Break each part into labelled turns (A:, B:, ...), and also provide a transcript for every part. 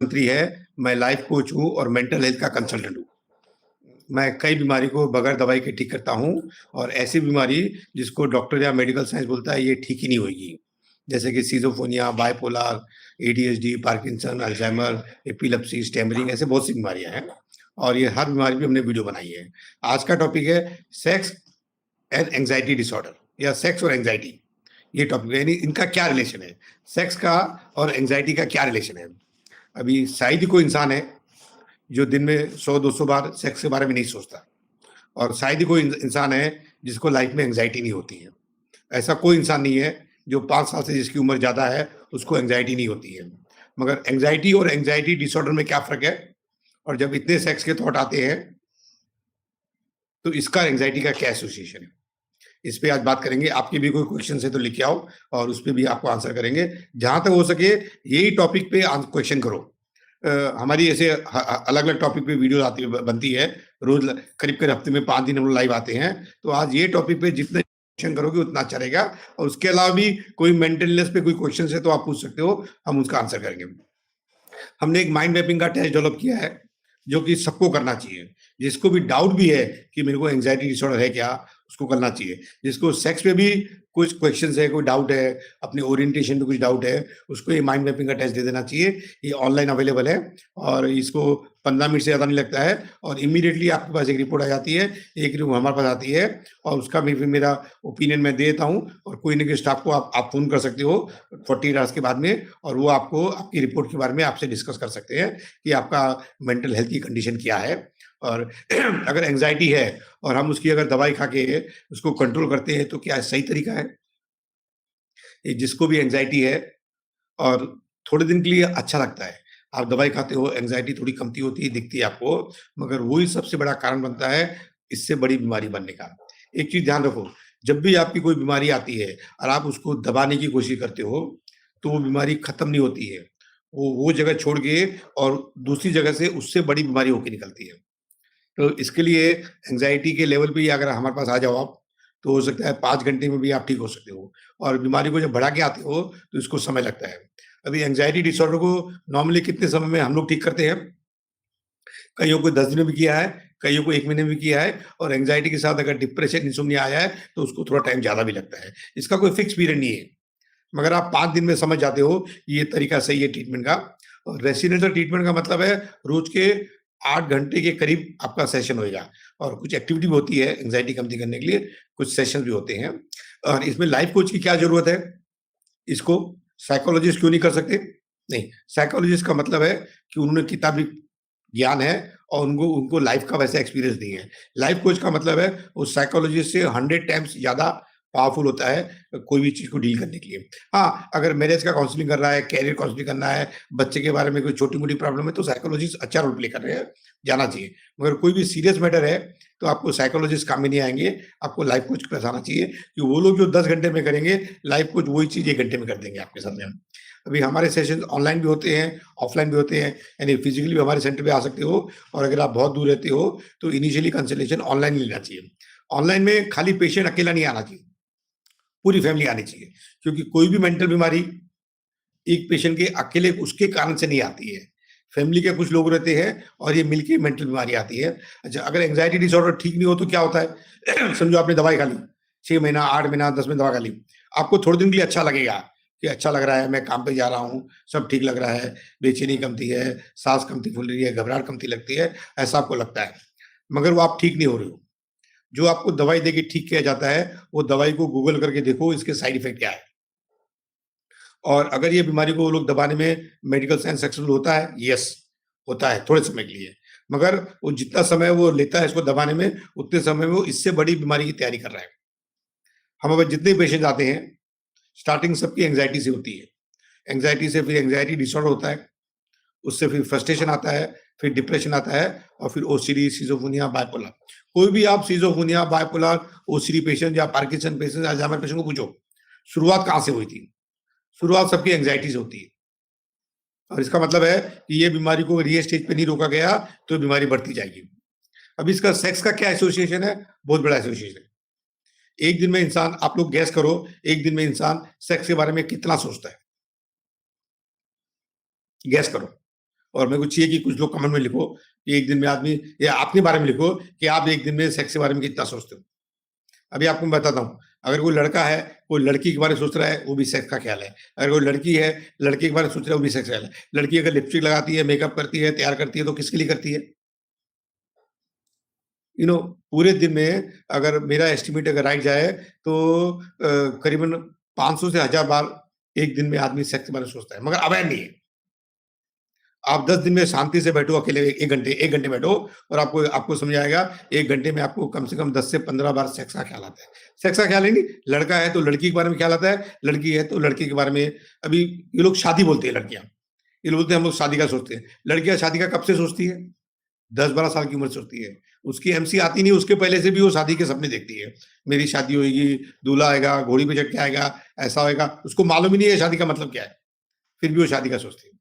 A: मंत्री है, मैं लाइफ कोच हूँ और मेंटल हेल्थ का कंसल्टेंट हूँ। मैं कई बीमारी को बगैर दवाई के ठीक करता हूँ और ऐसी बीमारी जिसको डॉक्टर या मेडिकल साइंस बोलता है ये ठीक ही नहीं होएगी। जैसे कि schizophrenia, bipolar, ADHD, Parkinson, Alzheimer, epilepsy, stammering ऐसे बहुत सी बीमारियाँ हैं और ये हर बीमारी पे हमने वीडियो बनाई है। आज का टॉपिक है सेक्स एंड एंग्ज़ायटी डिसऑर्डर या सेक्स और एंग्ज़ायटी। ये टॉपिक है यानी इनका क्या रिलेशन है? सेक्स का और एंग्ज़ायटी का क्या रिलेशन है? अभी शायद ही कोई इंसान है जो दिन में 100-200 बार सेक्स के बारे में नहीं सोचता और शायद ही कोई इंसान है जिसको लाइफ में एंग्जाइटी नहीं होती है। ऐसा कोई इंसान नहीं है जो 5 साल से जिसकी उम्र ज़्यादा है उसको एंग्जाइटी नहीं होती है। मगर एंग्जाइटी और एंग्जाइटी डिसऑर्डर में क्या फ़र्क है? और जब इतने सेक्स के थॉट आते हैं तो इसका एंग्जाइटी का क्या एसोसिएशन है? इस पे आज बात करेंगे। आपके भी कोई क्वेश्चन है तो लिख के आओ और उस पे भी आपको आंसर करेंगे। जहाँ तक हो सके यही टॉपिक पे क्वेश्चन करो। हमारी ऐसे अलग-अलग टॉपिक पे वीडियो आती है बनती है। रोज़ करीब-करीब हफ्ते में 5 दिन हम लोग लाइव आते हैं। तो आज ये टॉपिक पे जितने क्वेश्चन करोगे उतना अच्छा रहेगा और उसके अलावा भी कोई मेंटल इलनेस पे कोई क्वेश्चन है तो आप पूछ सकते हो, हम उसका आंसर करेंगे। हमने एक माइंड मैपिंग का टेस्ट डेवलप किया है, जो कि सबको करना चाहिए। जिसको भी डाउट भी है कि मेरे को एंग्जायटी डिसऑर्डर है क्या, उसको करना चाहिए। जिसको सेक्स पे भी कुछ क्वेश्चन्स है, कोई डाउट है, अपने ओरिएंटेशन पे कुछ डाउट है, उसको ये माइंड मैपिंग का टेस्ट दे देना चाहिए। ये ऑनलाइन अवेलेबल है और इसको 15 मिनट से ज़्यादा नहीं लगता है और इमीडिएटली आपके पास एक रिपोर्ट आ जाती है, एक रिपोर्ट हमारे पास आती है और उसका भी फिर मेरा ओपिनियन मैं दे देता हूँ और कोई ना कोई स्टाफ को आप फ़ोन कर सकते हो 48 आवर्स के बाद में और वो आपको आपकी रिपोर्ट के बारे में आपसे डिस्कस कर सकते हैं कि आपका मेंटल हेल्थ की कंडीशन क्या है और अगर एंग्जायटी है और हम उसकी अगर दवाई खा के उसको कंट्रोल करते हैं तो क्या सही तरीका है? ये जिसको भी एंग्जायटी है और थोड़े दिन के लिए अच्छा लगता है। आप दवाई खाते हो, एंग्जायटी थोड़ी कमती होती है, दिखती है आपको, मगर वही सबसे बड़ा कारण बनता है इससे बड़ी बीमारी बनने का। एक चीज़ ध्यान रखो, जब भी आपकी कोई बीमारी आती है और आप उसको दबाने की कोशिश करते हो, तो वो बीमारी खत्म नहीं होती है। वो जगह छोड़ के और दूसरी जगह से उससे बड़ी बीमारी होके निकलती है। तो इसके लिए एंग्जायटी के लेवल पे ही अगर हमारे पास आ जाओ आप, तो हो सकता है 5 घंटे में भी आप ठीक हो सकते हो और बीमारी को जब बढ़ा के आते हो, तो इसको समय लगता है। अभी एंग्जायटी डिसऑर्डर को नॉर्मली कितने समय में हम लोग ठीक करते हैं? कइयों को 10 दिन में भी किया है, कइयों को 1 महीने में भी किया है और एंग्जायटी के साथ अगर डिप्रेशन, इंसोम्निया आया है, तो उसको थोड़ा टाइम ज़्यादा भी लगता है। इसका कोई फिक्स पीरियड नहीं है, मगर आप 5 दिन में समझ जाते हो, ये तरीका सही है ट्रीटमेंट का और रेसिडेंशियल ट्रीटमेंट का मतलब है रोज़ के 8 घंटे के करीब आपका सेशन होएगा और कुछ एक्टिविटी भी होती है एंग्जायटी कम करने के लिए, कुछ सेशंस भी होते हैं और इसमें लाइफ कोच की क्या ज़रूरत है? इसको साइकोलॉजिस्ट क्यों नहीं कर सकते? नहीं, साइकोलॉजिस्ट का मतलब है कि उन्होंने किताबी ज्ञान है और उनको उनको लाइफ का वैसा एक्सपीरियंस नहीं है। लाइफ कोच का मतलब है वो साइकोलॉजिस्ट से 100 टाइम्स ज़्यादा पावरफुल होता है कोई भी चीज़ को डील करने के लिए। हाँ, अगर मैरेज का काउंसलिंग कर रहा है, करियर काउंसलिंग करना है, बच्चे के बारे में कोई छोटी-मोटी प्रॉब्लम है तो साइकोलॉजिस्ट अच्छा रोल प्ले कर रहे हैं, जाना चाहिए। मगर कोई भी सीरियस मैटर है तो आपको साइकोलॉजिस्ट काम में नहीं आएँगे, आपको लाइफ कोच के पास आना चाहिए कि वो लोग जो 10 घंटे में करेंगे, लाइफ कोच वही चीज़ 1 घंटे में कर देंगे आपके साथ में। अभी हमारे सेशंस ऑनलाइन भी होते हैं, ऑफलाइन भी होते हैं, यानी फिजिकली भी हमारे सेंटर पे आ सकते हो और अगर आप बहुत दूर रहते हो तो इनिशियली कंसल्टेशन ऑनलाइन ही लेना चाहिए। ऑनलाइन में खाली पेशेंट अकेला नहीं आना चाहिए, पूरी फैमिली आनी चाहिए क्योंकि कोई भी मेंटल बीमारी एक पेशेंट के अकेले उसके कारण से नहीं आती है। फैमिली के कुछ लोग रहते हैं और ये मिलके मेंटल बीमारी आती है। अच्छा, अगर एंग्जायटी डिसऑर्डर ठीक नहीं हो तो क्या होता है? समझो आपने दवाई खा ली, 6 महीना, 8 महीना, 10 महीना दवा खा ली। आपको थोड़े दिन के लिए अच्छा लगेगा कि अच्छा लग रहा है, मैं काम पे जा रहा हूँ, सब ठीक लग रहा है, बेचैनी कमती है, साँस कमती फूल रही है, घबराहट कमती लगती है, ऐसा आपको लगता है। मगर वो आप ठीक नहीं हो रहे हो। जो आपको दवाई देके ठीक किया जाता है, वो दवाई को गूगल करके देखो इसके साइड इफ़ेक्ट क्या है। और अगर ये बीमारी को वो लोग दबाने में मेडिकल साइंस सक्सेसफुल होता है? यस, होता है थोड़े समय के लिए। मगर वो जितना समय वो लेता है इसको दबाने में, उतने समय में वो इससे बड़ी बीमारी की तैयारी कर रहा है। हम अब जितने पेशेंट आते हैं, स्टार्टिंग सबकी एंग्जायटी से होती है। एंग्जायटी से फिर एंग्जायटी डिसऑर्डर होता है, उससे फिर फ्रस्ट्रेशन आता है, फिर डिप्रेशन आता है और फिर ओसीडी, सिज़ोफ्रेनिया, बाइपोलर। कोई भी आप सिज़ोफ्रेनिया, बाइपोलर, ओसीडी पेशेंट या पार्किंसन पेशेंट, अल्जाइमर पेशेंट को पूछो, शुरुआत कहाँ से हुई थी? शुरुआत सबकी एंग्जायटी से होती है और इसका मतलब है कि ये बीमारी को ये स्टेज पे नहीं रोका गया तो बीमारी बढ़ती जाएगी। अब इसका सेक्स का क्या एसोसिएशन है? बहुत बड़ा एसोसिएशन है। एक दिन में इंसान, आप लोग गैस करो, एक दिन में इंसान सेक्स के बारे में कितना सोचता है? गैस करो। और मेरे को चाहिए कि कुछ लोग कमेंट में लिखो कि एक दिन में आदमी, या अपने बारे में लिखो कि आप एक दिन में सेक्स के बारे में कितना सोचते हो। अभी आपको मैं बताता हूँ, अगर कोई लड़का है, कोई लड़की के बारे में सोच रहा है, वो भी सेक्स का ख्याल है। अगर कोई लड़की है, लड़के के बारे में सोच रहा है, वो भी सेक्स का ख्याल है। लड़की अगर लिपस्टिक लगाती है, मेकअप करती है, तैयार करती है, तो किसके लिए करती है? पूरे दिन में अगर मेरा एस्टिमेट अगर राइट जाए तो करीबन 500 से 1000 बार एक दिन में आदमी सेक्स के बारे में सोचता है, मगर अवेयर नहीं है। आप 10 दिन में शांति से बैठो अकेले, 1 घंटे बैठो, और आपको आपको समझ आएगा 1 घंटे में आपको कम से कम 10 से 15 बार सेक्स का ख्याल आता है। सेक्स का ख्याल ही नहीं, लड़का है तो लड़की के बारे में ख्याल आता है, लड़की है तो लड़के के बारे में। अभी ये लोग शादी बोलते हैं लड़कियाँ, ये लोग बोलते हैं हम लोग शादी का सोचते हैं। लड़कियाँ शादी का कब से सोचती है? 10-12 साल की उम्र से होती है। उसकी एमसी आती नहीं, उसके पहले से भी वो शादी के सपने देखती है। मेरी शादी होएगी, दूल्हा आएगा, घोड़ी पे चढ़ के आएगा, ऐसा होएगा। उसको मालूम ही नहीं है शादी का मतलब क्या है, फिर भी वो शादी का सोचती है।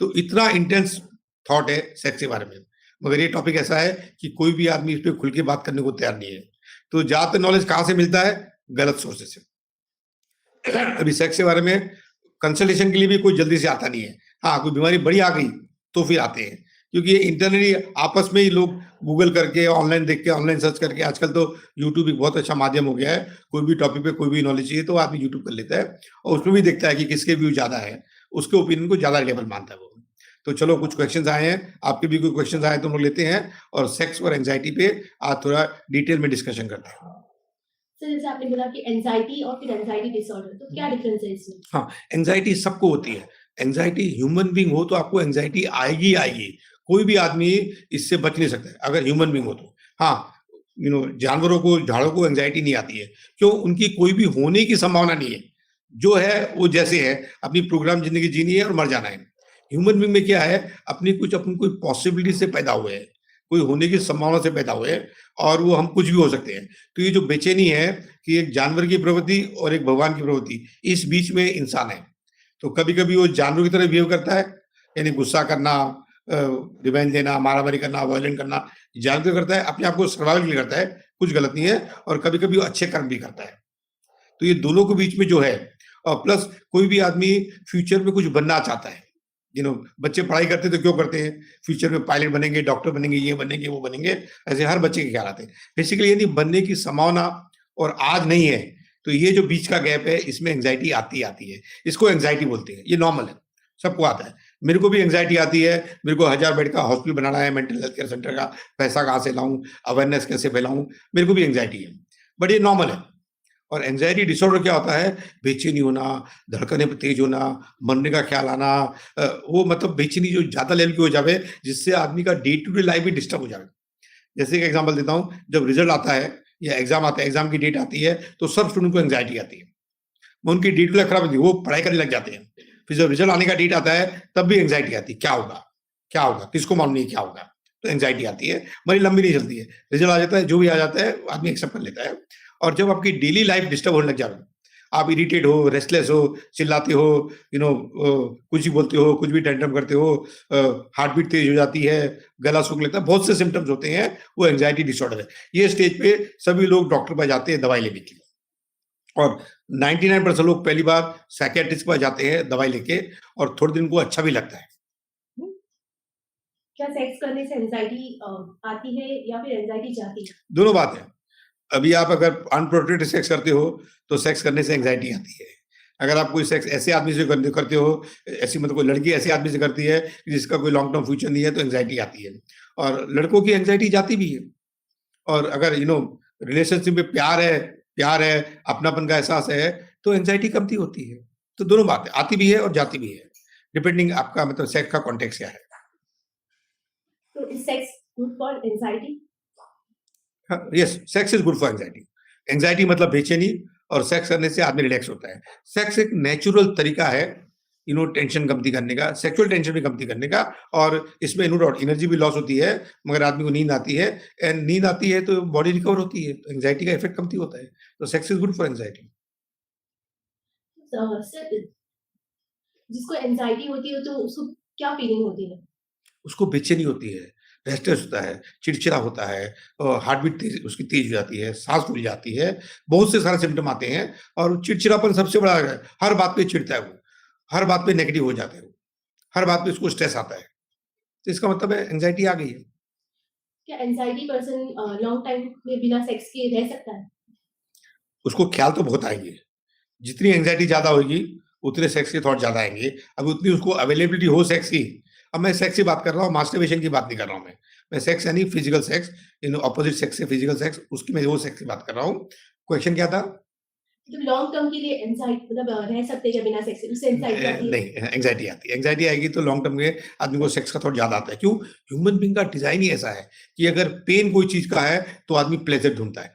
A: तो इतना इंटेंस थॉट है सेक्स के बारे में। मगर ये टॉपिक ऐसा है कि कोई भी आदमी इस पे खुल के बात करने को तैयार नहीं है। तो ज़्यादातर नॉलेज कहाँ से मिलता है? गलत सोर्सेस से। अभी सेक्स के बारे में कंसल्टेशन के लिए भी कोई जल्दी से आता नहीं है। हाँ, कोई बीमारी बड़ी आ गई तो फिर आते हैं, क्योंकि ये इंटरनली आपस में ही लोग गूगल करके, ऑनलाइन देख के, ऑनलाइन सर्च करके, आजकल तो यूट्यूब एक बहुत अच्छा माध्यम हो गया है। कोई भी टॉपिक पे कोई भी नॉलेज चाहिए तो आदमी यूट्यूब कर लेता है, और उसमें भी देखता है कि किसके व्यू ज़्यादा है, उसके ओपिनियन को ज़्यादा रिलायबल मानता है वो। तो चलो, कुछ क्वेश्चंस आए हैं, आपके भी कोई क्वेश्चंस आए तो हम लोग लेते हैं, और सेक्स और एंग्जायटी पे आज थोड़ा डिटेल में डिस्कशन करते हैं।
B: सर, जैसे आपने बोला कि एंजाइटी और फिर एंजाइटी डिसऑर्डर, तो क्या डिफरेंस है इसमें?
A: हाँ, एंग्जायटी सबको होती है। एंग्जायटी ह्यूमन बीइंग हो तो आपको एंग्जायटी आएगी ही आएगी। कोई भी आदमी इससे बच नहीं सकता है, अगर ह्यूमन बीइंग हो तो। हाँ, जानवरों को, झाड़ों को एंग्जायटी नहीं आती है। क्यों? उनकी कोई भी होने की संभावना नहीं है। जो है वो जैसे है, अपनी प्रोग्राम ज़िंदगी जीनी है और मर जाना है। ह्यूमन बीइंग में क्या है, अपनी कोई पॉसिबिलिटी से पैदा हुए हैं, कोई होने की संभावना से पैदा हुए हैं, और वो हम कुछ भी हो सकते हैं। तो ये जो बेचैनी है कि एक जानवर की प्रवृत्ति और एक भगवान की प्रवृत्ति, इस बीच में इंसान है। तो कभी-कभी वो जानवर की तरह बिहेव करता है, यानी गुस्सा करना, रिवेंज लेना, मारा-मारी करना, वायलेंट करना, जानवर करता है, अपने आप को सर्वाइवल के लिए करता है, कुछ गलत नहीं है, और कभी-कभी वो अच्छे कर्म भी करता है। तो ये दोनों के बीच में जो है, और प्लस कोई भी आदमी फ्यूचर में कुछ बनना चाहता है। बच्चे पढ़ाई करते हैं तो क्यों करते हैं? फ्यूचर में पायलट बनेंगे, डॉक्टर बनेंगे, ये बनेंगे, वो बनेंगे, ऐसे हर बच्चे के ख्याल आते हैं। बेसिकली यदि बनने की संभावना और आज नहीं है, तो ये जो बीच का गैप है, इसमें एंग्जायटी आती आती है। इसको एंग्जायटी बोलते हैं, ये नॉर्मल है, सबको आता है। मेरे को भी एंग्जायटी आती है, मेरे को 1000 बेड का हॉस्पिटल बनाना है, मेंटल हेल्थ केयर सेंटर का, पैसा कहाँ से लाऊँ, अवेयरनेस कैसे फैलाऊँ, मेरे को भी एंग्जायटी है, बट ये नॉर्मल है। और एंग्जायटी डिसऑर्डर क्या होता है? बेचैनी होना, धड़कनें तेज होना, मरने का ख्याल आना, वो मतलब बेचैनी जो ज़्यादा लेवल की हो जावे, जिससे आदमी का डे टू डे लाइफ भी डिस्टर्ब हो जावे। जैसे एक एग्जांपल देता हूँ, जब रिजल्ट आता है या एग्जाम आता है, एग्जाम की डेट आती है, तो सब स्टूडेंट को एंग्जायटी आती है। उनकी डे टू डे खराब होती है, वो पढ़ाई करने लग जाते हैं। फिर जब रिजल्ट आने का डेट आता है, तब भी एंग्जायटी आती है, क्या होगा? क्या होगा? किसको मालूम नहीं क्या होगा? तो एंग्जायटी आती है, मगर लंबी नहीं चलती है। रिजल्ट आ जाता है, जो भी आ जाता है, आदमी एक्सेप्ट कर लेता है। और जब आपकी डेली लाइफ डिस्टर्ब होने लग जाए, आप इरिटेट हो, रेस्टलेस हो, चिल्लाते हो, कुछ भी बोलते हो, कुछ भी टेंट्रम करते हो, हार्ट बीट तेज हो जाती है, गला सूख लेता है, बहुत से सिम्पटम्स होते हैं, वो एंग्जायटी डिसऑर्डर है। ये स्टेज पे सभी लोग डॉक्टर पास जाते हैं दवाई लेने के लिए, और 99% लोग पहली बार साइकियाट्रिस्ट के पास जाते हैं दवाई लेके, और थोड़े दिन को अच्छा भी लगता है।
B: क्या सेक्स करने से एंजाइटी आती है या फिर एंजाइटी जाती है?
A: दोनों बात है। अभी आप अगर अनप्रोटेक्टेड सेक्स करते हो, तो सेक्स करने से एंग्जायटी आती है। अगर आप कोई सेक्स ऐसे आदमी से करते हो, ऐसी मतलब कोई लड़की ऐसे आदमी से करती है जिसका कोई लॉन्ग टर्म फ्यूचर नहीं है, तो एंग्जायटी आती है। और लड़कों की एंग्जायटी जाती भी है। और अगर रिलेशनशिप में प्यार है, अपनापन का एहसास है, तो एंग्जायटी कमती होती है। तो दोनों बातें आती भी है और जाती भी है, डिपेंडिंग आपका मतलब सेक्स का कॉन्टेक्स्ट क्या है।
B: तो is sex good for anxiety?
A: Yes, sex is good for anxiety. Anxiety मतलब बेचैनी, और सेक्स करने से आदमी रिलैक्स होता है। सेक्स एक नेचुरल तरीका है टेंशन कमती करने का, सेक्सुअल टेंशन भी कमती करने का, और इसमें नो डाउट एनर्जी भी लॉस होती है, मगर आदमी को नींद आती है, एंड नींद आती है तो बॉडी रिकवर होती है, तो एंग्जायटी का इफेक्ट कमती होता है। तो sex is good for anxiety.
B: Sir, जिसको एंजाइटी होती है तो उसको क्या फीलिंग होती है?
A: उसको बेचैनी होती है, रेस्टलेस होता है, चिड़चिड़ा होता है, हार्ट बीट उसकी तेज हो जाती है, सांस फूल जाती है, बहुत से सारे सिम्टम आते हैं, और चिड़चिड़ापन सबसे बड़ा है। हर बात पे चिढ़ता है वो, हर बात पे नेगेटिव हो जाता है वो, हर बात पे उसको स्ट्रेस आता है। तो इसका मतलब है एंग्जायटी आ गई है।
B: क्या एंजाइटी पर्सन लॉन्ग टाइम में बिना सेक्स के रह सकता है?
A: उसको ख्याल तो बहुत आएँगे। जितनी एंग्जायटी ज़्यादा होगी, उतने सेक्स के थॉट ज़्यादा आएँगे। अब उतनी उसको अवेलेबिलिटी हो सेक्स की, अब मैं सेक्स की बात कर रहा हूँ, मास्टरबेशन की बात नहीं कर रहा हूँ मैं। मैं सेक्स यानी फिजिकल सेक्स, अपोजिट सेक्स से फिजिकल सेक्स, उसकी मैं वो सेक्स की बात कर रहा हूँ। क्वेश्चन क्या था?
B: मतलब लॉन्ग टर्म के लिए एंजाइटी मतलब रह सकते हैं क्या बिना सेक्स के? उससे एंजाइटी आती है?
A: नहीं, एंग्जायटी आती है। एंग्जायटी आएगी तो लॉन्ग टर्म में आदमी को सेक्स का थॉट ज़्यादा आता है। क्यों? ह्यूमन बीइंग का डिज़ाइन ही ऐसा है कि अगर पेन कोई चीज़ का है, तो आदमी प्लेज़र ढूँढता है।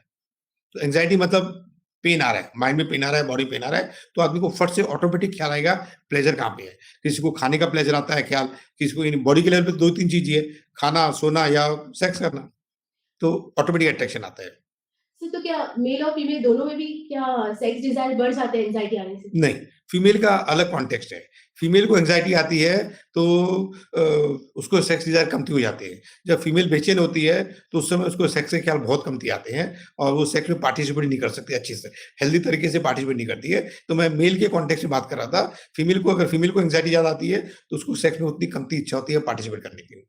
A: तो एंग्जायटी मतलब पेन आ रहा है, माइंड में पेन आ रहा है, बॉडी पेन आ रहा है, तो आदमी को फट से ऑटोमेटिक ख्याल आएगा, प्लेज़र कहाँ पे है? किसी को खाने का प्लेज़र आता है ख्याल, किसी को इन बॉडी के लेवल पे 2-3 चीज़ ही है, खाना, सोना या सेक्स करना, तो ऑटोमेटिक अट्रैक्शन आता है।
B: तो क्या मेल और फीमेल दोनों में भी क्या सेक्स डिजायर बढ़ जाते हैं एंजाइटी आने से?
A: नहीं, फीमेल का अलग कॉन्टेक्स्ट है। फीमेल को एंग्जायटी आती है तो अ, उसको सेक्स डिज़ायर कमती हो जाती है। जब फीमेल बेचैन होती है, तो उस समय उसको सेक्स के ख्याल बहुत कमती आते हैं और वो सेक्स में पार्टिसिपेट नहीं कर सकती अच्छे से, हेल्दी तरीके से पार्टिसिपेट नहीं करती है। तो मैं मेल के कॉन्टेक्स्ट में बात कर रहा था। अगर फीमेल को एंग्जायटी ज़्यादा आती है, तो उसको सेक्स में उतनी कमती इच्छा होती है पार्टिसिपेट करने की।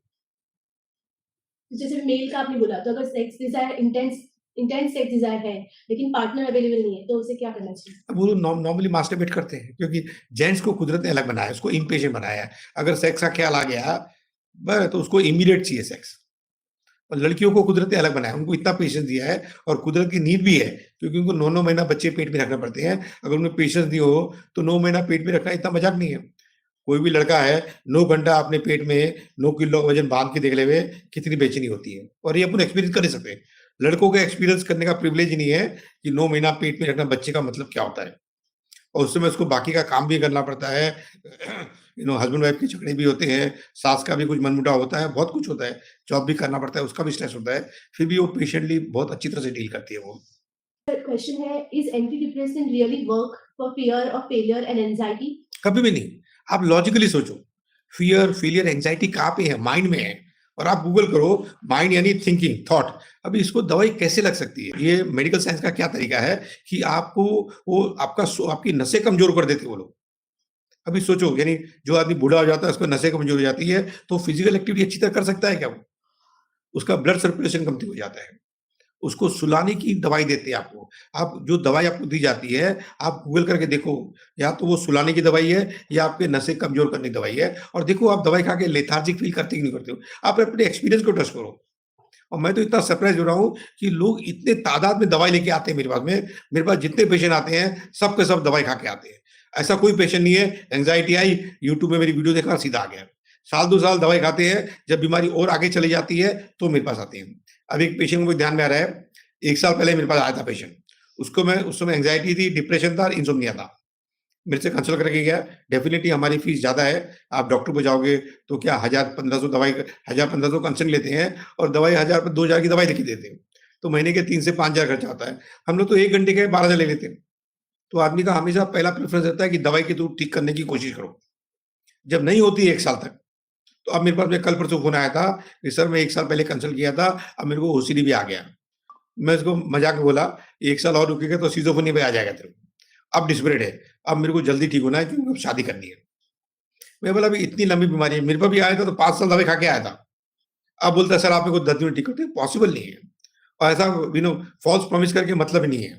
B: जैसे मेल का आपने बोला, तो अगर sex Dzire intense intense sex Dzire है, लेकिन पार्टनर अवेलेबल नहीं है, तो उसे क्या करना चाहिए?
A: अब वो नॉर्मली मास्टरबेट करते हैं क्योंकि जेंट्स को कुदरत ने अलग बनाया है, उसको इम्पेशेंट बनाया है। अगर सेक्स का ख्याल आ गया, तो उसको इमीडिएट चाहिए सेक्स। और लड़कियों को कुदरत ने अलग बनाया है, उनको इतना पेशेंस दिया है और कुदरत की नीड भी है, क्योंकि उनको 9-9 महीना बच्चे पेट में रखने पड़ते हैं। अगर उन्हें पेशेंस नहीं हो, तो 9 महीना पेट में रखना इतना मज़ाक नहीं है। कोई भी लड़का है, 9 घंटा अपने पेट में 9 किलो वज़न बाँध के देख ले वे, कितनी बेचैनी होती है और ये अपन एक्सपीरियंस कर नहीं सकते। लड़कों को एक्सपीरियंस करने का प्रिविलेज ही नहीं है कि 9 महीना पेट में रखना बच्चे का मतलब क्या होता है। और उस समय उसको बाकी का काम भी करना पड़ता है। हस्बैंड वाइफ के झगड़े भी होते हैं, सास का भी कुछ मनमुटाव होता है, बहुत कुछ होता है, जॉब भी करना पड़ता है, उसका भी स्ट्रेस होता है, फिर भी वो पेशेंटली बहुत अच्छी तरह से डील करती है वो।
B: क्वेश्चन है, is anti depressant really work for fear of failure and anxiety?
A: कभी भी नहीं। आप लॉजिकली सोचो, फ़ियर, फेलियर, एंग्ज़ायटी कहाँ पे है? माइंड में है। और आप गूगल करो, माइंड यानी थिंकिंग, थॉट। अभी इसको दवाई कैसे लग सकती है? ये मेडिकल साइंस का क्या तरीका है कि आपको वो आपकी नसें कमज़ोर कर देते हैं वो लोग। अभी सोचो, यानी जो आदमी बूढ़ा हो जाता है, उसको नसें कमज़ोर हो जाती है, तो फिज़िकल एक्टिविटी अच्छी तरह कर सकता है क्या वो? उसका ब्लड सर्कुलेशन कमती हो जाता है। उसको सुलाने की दवाई देते हैं आपको। आप जो दवाई आपको दी जाती है, आप गूगल करके देखो, या तो वो सुलाने की दवाई है या आपके नसें कमज़ोर करने की दवाई है, और देखो आप दवाई खा के लेथार्जिक फ़ील करते कि नहीं करते हो। आप अपने एक्सपीरियंस को ट्रस्ट करो। और मैं तो इतना सरप्राइज़ हो रहा हूँ कि लोग इतने तादाद में दवाई लेके आते हैं मेरे पास जितने पेशेंट आते हैं, सब के सब दवाई खा के आते हैं। ऐसा कोई पेशेंट नहीं है, एंग्ज़ायटी आई, यूट्यूब में मेरी वीडियो देखा, सीधा आ गया। साल 2 साल दवाई खाते हैं, जब बीमारी और आगे चली जाती है, तो मेरे पास आते हैं। अभी एक पेशेंट मुझे ध्यान में आ रहा है, 1 साल पहले मेरे पास आया था पेशेंट। उसको मैं उस समय एंग्ज़ायटी थी, डिप्रेशन था और इंसोम्निया था। मेरे से कंसल्ट करके गया, डेफ़िनिटली हमारी फ़ीस ज़्यादा है, आप डॉक्टर पे जाओगे तो क्या 1000-1500 दवाई, 1000-1500 कंसल्ट लेते हैं और दवाई 1000-2000 की दवाई लिख के देते हैं। तो महीने के 3 से 5000 खर्चा आता है। हम लोग तो 1 घंटे के 12,000 ले लेते हैं। तो आदमी का हमेशा पहला प्रेफ़रेंस रहता है कि दवाई के थ्रू ठीक करने की कोशिश करो। जब नहीं होती है 1 साल तक, तो अब मेरे पास में कल-परसों फ़ोन आया था कि सर मैं 1 साल पहले कंसल्ट किया था, अब मेरे को ओसीडी भी आ गया। मैं उसको मज़ाक में बोला, 1 साल और रुकेगा तो सिज़ोफ्रेनिया भी आ जाएगा तेरे को। अब डेस्परेट है, अब मेरे को जल्दी ठीक होना है क्योंकि अब शादी करनी है। मैं बोला, अभी इतनी लंबी बीमारी है, मेरे पे भी आया था तो 5 साल दवाई खा के आया था। अब बोलता है सर आप मेरे को 10 दिन में ठीक करते हैं, पॉसिबल नहीं है। और ऐसा फ़ॉल्स प्रॉमिस करके मतलब ही नहीं है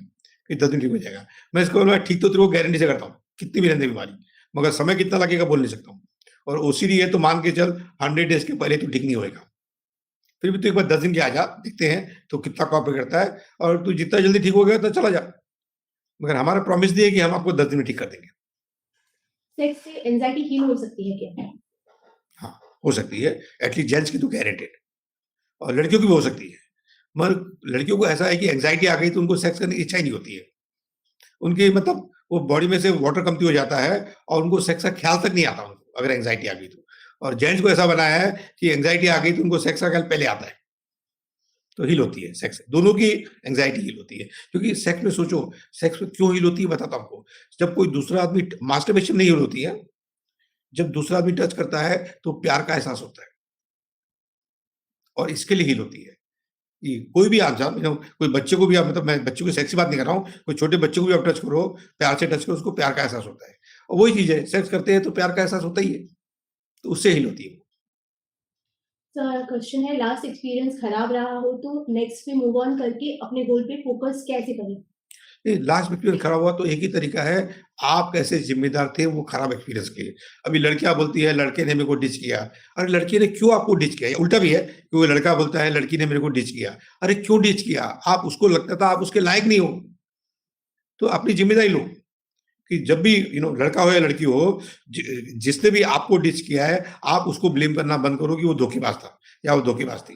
A: कि 10 दिन ठीक हो जाएगा। मैं इसको बोला ठीक तो तेरे को गारंटी से करता हूँ, कितनी भी रहने दे बीमारी, मगर समय कितना लगेगा बोल नहीं सकता हूँ। और ओसीडी है तो मान के चल 100 डेज़ के पहले तू ठीक नहीं होएगा। फिर भी तू एक बार 10 दिन के आ जा, देखते हैं तो कितना कोऑपरेट करता है, और तू जितना जल्दी ठीक हो गया तो चला जा। मगर हमारा प्रॉमिस नहीं है कि हम आपको 10 दिन में ठीक कर देंगे।
B: सेक्स से एंजाइटी हील हो सकती है क्या?
A: हाँ, हो सकती है, एटलीस्ट जेंट्स की तो गारंटेड, और लड़कियों की भी हो सकती है। मगर लड़कियों को ऐसा है कि एंग्जायटी आ गई तो उनको सेक्स करने की इच्छा ही नहीं होती है। उनकी मतलब वो बॉडी में से वाटर कमती हो जाता है और उनको सेक्स का ख्याल तक नहीं आता उनको, अगर एंग्जायटी आ गई तो। और जेंट्स को ऐसा बनाया है कि एंग्जायटी आ गई तो उनको सेक्स का ख्याल पहले आता है। तो हील होती है सेक्स से, दोनों की एंग्जायटी हील होती है। क्योंकि सेक्स में सोचो, सेक्स में क्यों हील होती है बताता हूँ आपको। जब कोई दूसरा आदमी, मास्टरबेशन नहीं हील होती है, जब दूसरा आदमी टच करता है तो प्यार का एहसास होता है, और इसके लिए हील होती है। कि कोई भी इंसान, कोई बच्चे को भी आप, मतलब मैं बच्चे को सेक्स की बात नहीं कर रहा हूँ, कोई छोटे बच्चे को भी आप टच करो, प्यार से टच करो, उसको प्यार का एहसास होता है। और वही चीज़ है, सेक्स करते हैं तो प्यार का एहसास होता ही है, तो उससे हील होती है।
B: सर क्वेश्चन है, लास्ट एक्सपीरियंस खराब रहा हो तो नेक्स्ट पे मूव ऑन करके अपने गोल पे फोकस कैसे करें?
A: लास्ट एक्सपीरियंस खराब हुआ तो एक ही तरीका है, आप कैसे ज़िम्मेदार थे वो खराब एक्सपीरियंस के। अभी लड़कियाँ बोलती है लड़के ने मेरे को डिच किया। अरे लड़के ने क्यों आपको डिच किया? उल्टा भी है कि वो लड़का बोलता है लड़की ने मेरे को डिच किया। अरे क्यों डिच किया? आप उसको लगता था आप उसके लायक नहीं हो। तो अपनी ज़िम्मेदारी लो कि जब भी लड़का हो या लड़की हो, जिसने भी आपको डिच किया है, आप उसको ब्लेम करना बंद करो कि वो धोखेबाज था या वो धोखेबाज थी।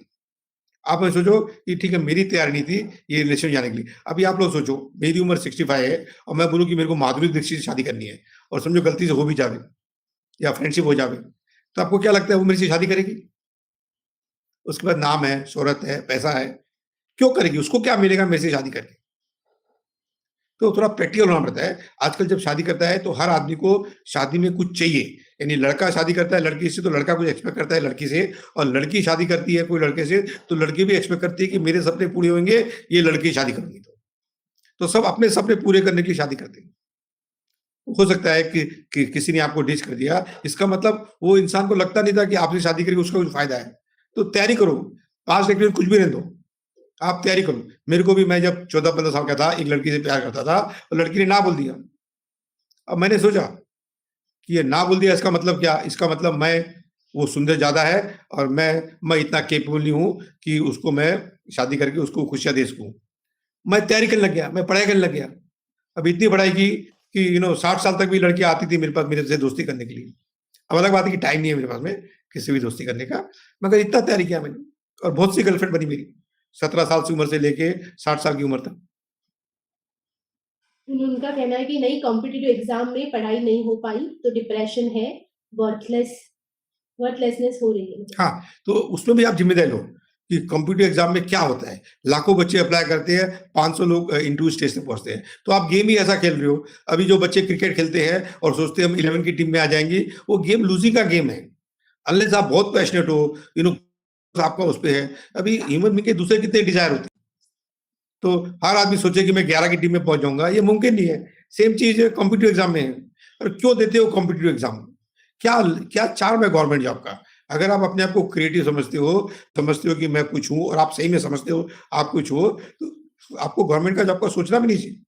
A: आप ये सोचो कि ठीक है मेरी तैयारी नहीं थी ये रिलेशन में जाने के लिए। अभी आप लोग सोचो मेरी उम्र 65 है और मैं बोलूँ कि मेरे को माधुरी दीक्षित से शादी करनी है और समझो गलती से हो भी जावे या फ्रेंडशिप हो जावे, तो आपको क्या लगता है वो मेरे से शादी करेगी? उसके बाद नाम है, शोहरत है, पैसा है, क्यों करेगी? उसको क्या मिलेगा मेरे से शादी करके? तो थोड़ा प्रैक्टिकल होना पड़ता है। आजकल जब शादी करता है तो हर आदमी को शादी में कुछ चाहिए। यानी लड़का शादी करता है लड़की से तो लड़का कुछ एक्सपेक्ट करता है लड़की से, और लड़की शादी करती है कोई लड़के से तो लड़की भी एक्सपेक्ट करती है कि मेरे सपने पूरे होंगे, ये लड़की शादी करूँगी तो। तो सब अपने सपने पूरे करने की शादी करते हैं। हो सकता है कि किसी ने आपको डिच कर दिया, इसका मतलब वो इंसान को लगता नहीं था कि आपसे शादी करके उसका कुछ फ़ायदा है। तो तैयारी करो, पास्ट एक्सपीरियंस कुछ भी रहने दो। आप तैयारी करो। मेरे को भी मैं जब 14-15 साल का था, एक लड़की से प्यार करता था और लड़की ने ना बोल दिया। अब मैंने सोचा कि ये ना बोल दिया इसका मतलब क्या? इसका मतलब वो सुंदर ज़्यादा है और मैं इतना कैपेबल नहीं हूँ कि उसको मैं शादी करके उसको खुशियाँ दे सकूँ। मैं तैयारी करने लग गया, मैं पढ़ाई करने लग गया। अब इतनी पढ़ाई की कि 60 साल तक भी लड़कियाँ आती थी मेरे पास मेरे से दोस्ती करने के लिए। अब अलग बात है कि टाइम नहीं है मेरे पास में किसी से भी दोस्ती करने का, मगर इतना तैयारी किया मैंने और बहुत सी गर्लफ्रेंड बनी मेरी। 17 साल की उम्र से लेके 60 साल की उम्र तक।
B: उनका कहना है कि नहीं, कॉम्पिटिटिव एग्जाम में पढ़ाई नहीं हो पाई तो डिप्रेशन है, वर्थलेसनेस हो रही है।
A: हाँ, तो उसमें भी आप ज़िम्मेदारी लो कि कॉम्पिटिटिव एग्ज़ाम में क्या होता है। लाखों बच्चे अप्लाई करते हैं, 500 लोग इंटरव्यू स्टेज तक पहुँचते हैं। तो आप गेम ही ऐसा खेल रहे हो। अभी जो बच्चे क्रिकेट खेलते हैं और सोचते हैं हम 11 की टीम में आ जाएँगे, वो गेम लूज़िंग का गेम है। अनलेस आप बहुत पैशनेट हो, आपका उस पे है। अभी ह्यूमन बीइंग के दूसरे कितने डिज़ायर होते हैं। तो हर आदमी सोचे कि मैं 11 की टीम में पहुँच जाऊँगा, ये मुमकिन नहीं है। सेम चीज़ है कॉम्पिटिटिव एग्ज़ाम में है। और क्यों देते हो कॉम्पिटिटिव एग्ज़ाम? क्या क्या चार्म है गवर्नमेंट जॉब का? अगर आप अपने आप को क्रिएटिव समझते हो कि मैं कुछ हूँ और आप सही में समझते हो आप कुछ हो, तो आपको गवर्नमेंट का जॉब का सोचना भी नहीं चाहिए।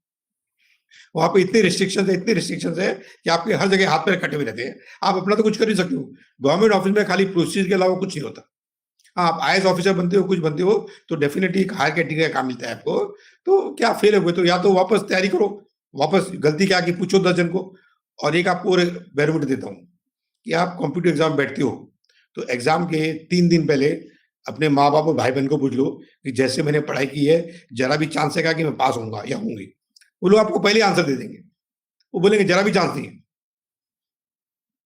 A: वहाँ पे इतने रिस्ट्रिक्शंस है कि आपके हर जगह हाथ पैर कटे हुए रहते हैं। आप अपना तो कुछ कर नहीं सकते हो। गवर्नमेंट ऑफिस में खाली प्रोसीजर के अलावा कुछ नहीं होता। हाँ, आप आईएएस ऑफिसर बनते हो, कुछ बनते हो, तो डेफ़िनिटली एक हायर कैटेगरी का काम मिलता है आपको। तो क्या फेल हो गए तो या तो वापस तैयारी करो, वापस गलती क्या की पूछो 10 जन को। और एक आपको और बेनिफिट देता हूँ कि आप कॉम्पिटिटिव एग्ज़ाम बैठते हो, तो एग्ज़ाम के 3 दिन पहले अपने माँ-बाप और भाई-बहन को पूछ लो कि जैसे मैंने पढ़ाई की है, ज़रा भी चांस है क्या कि मैं पास होऊँगा या होंगी? वो लोग आपको पहले आंसर दे देंगे। वो बोलेंगे ज़रा भी चांस नहीं है।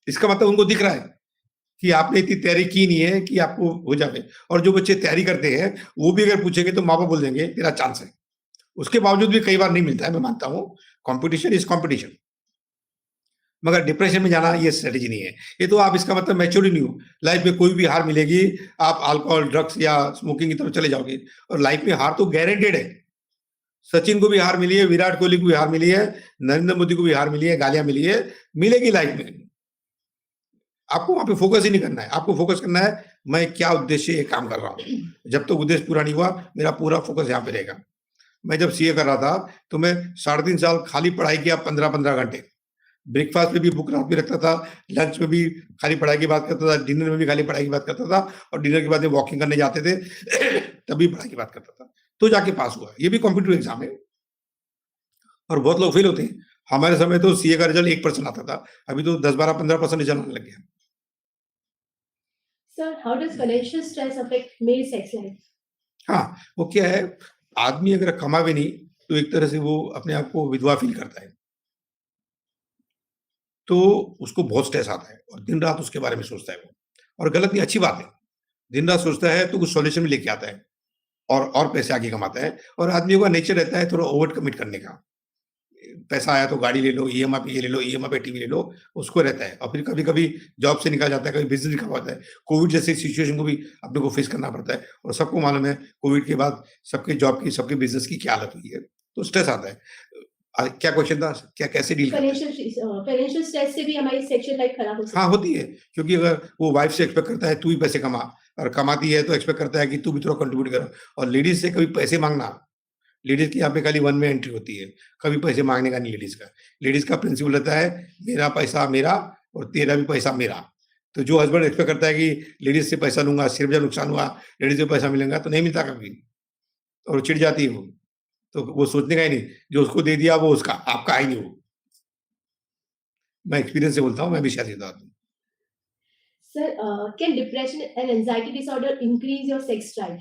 A: इसका मतलब उनको दिख रहा है कि आपने इतनी तैयारी की नहीं है कि आपको हो जावे। और जो बच्चे तैयारी करते हैं, वो भी अगर पूछेंगे तो माँ-बाप बोल देंगे तेरा चांस है। उसके बावजूद भी कई बार नहीं मिलता है, मैं मानता हूँ। Competition is competition. मगर डिप्रेशन में जाना ये स्ट्रैटेजी नहीं है। ये तो आप इसका मतलब मैच्योर ही नहीं हो। लाइफ में कोई भी हार मिलेगी, आप अल्कोहल, ड्रग्स या स्मोकिंग की तरफ चले जाओगे और लाइफ में हार तो गारंटीड है। सचिन को भी हार मिली है, विराट कोहली को भी हार मिली है, नरेंद्र मोदी को भी हार मिली है, गालियाँ मिली है, मिलेगी लाइफ में। आपको वहाँ पे फ़ोकस ही नहीं करना है। आपको फ़ोकस करना है मैं क्या उद्देश्य ये काम कर रहा हूँ। जब तक उद्देश्य पूरा नहीं हुआ, मेरा पूरा फ़ोकस यहाँ पे रहेगा। मैं जब सीए कर रहा था, तो मैं साढ़े 3 साल खाली पढ़ाई किया 15-15 घंटे। ब्रेकफ़ास्ट में भी बुक रात में रखता था, लंच में भी खाली पढ़ाई की बात करता था, डिनर में भी खाली पढ़ाई की बात करता था और डिनर के बाद में वॉकिंग करने जाते थे, तब भी पढ़ाई की बात करता था। तो जाके पास हुआ। ये भी कॉम्पिटिटिव एग्ज़ाम है और बहुत लोग फ़ेल होते हैं। हमारे समय तो सीए का रिज़ल्ट 1% आता था, अभी तो 10, 12, 15% रिज़ल्ट आने लग गया।
B: Sir, how does financial stress affect male sex life?
A: हाँ, वो क्या है, आदमी अगर कमावे नहीं, तो एक तरह से वो अपने आप को विधवा फ़ील करता है। तो उसको बहुत स्ट्रेस आता है और दिन-रात उसके बारे में सोचता है वो। और गलत नहीं, अच्छी बात है। दिन-रात सोचता है तो कुछ सॉल्यूशन भी लेके आता है और पैसे आगे कमाता है और आदमियों का नेचर रहता है थोड़ा ओवर कमिट करने का। पैसा आया तो गाड़ी ले लो, ईएमआई पे ये ले लो, ईएमआई पे टीवी ले लो, उसको रहता है और फिर कभी-कभी जॉब से निकाल जाता है, कभी बिज़नेस निकाल पाता है। कोविड जैसी सिचुएशन को भी अपने को फेस करना पड़ता है और सबको मालूम है कोविड के बाद सबके जॉब की, सबके बिज़नेस की क्या हालत हुई है। तो स्ट्रेस आता है। क्या क्वेश्चन था? क्या कैसे डील करते हैं?
B: फाइनेंशियल स्ट्रेस से भी हमारी सेक्सुअल लाइफ खराब हो सकती
A: हाँ,
B: है।
A: होती है क्योंकि अगर वो वाइफ से एक्सपेक्ट करता है तू ही पैसे कमा, और कमाती है तो एक्सपेक्ट करता है कि तू भी थोड़ा कंट्रीब्यूट कर। और लेडीज से कभी पैसे मांगना, लेडीज की यहाँ पे खाली वन में एंट्री होती है, कभी पैसे मांगने का नहीं लेडीज का। लेडीज का प्रिंसिपल रहता है मेरा पैसा मेरा और तेरा भी पैसा मेरा। तो जो हस्बैंड एक्सपेक्ट करता है कि लेडीज से पैसा लूंगा, सिर्फ जब नुकसान हुआ लेडीज से पैसा मिलेगा, तो नहीं मिलता कभी, और चिढ़ जाती है वो। तो वो सोचने का ही नहीं, जो उसको दे दिया वो उसका, आपका है ही नहीं वो। मैं एक्सपीरियंस से बोलता हूँ, मैं भी शादीशुदा हूँ।
B: Sir, can depression and anxiety disorder increase your sex drive?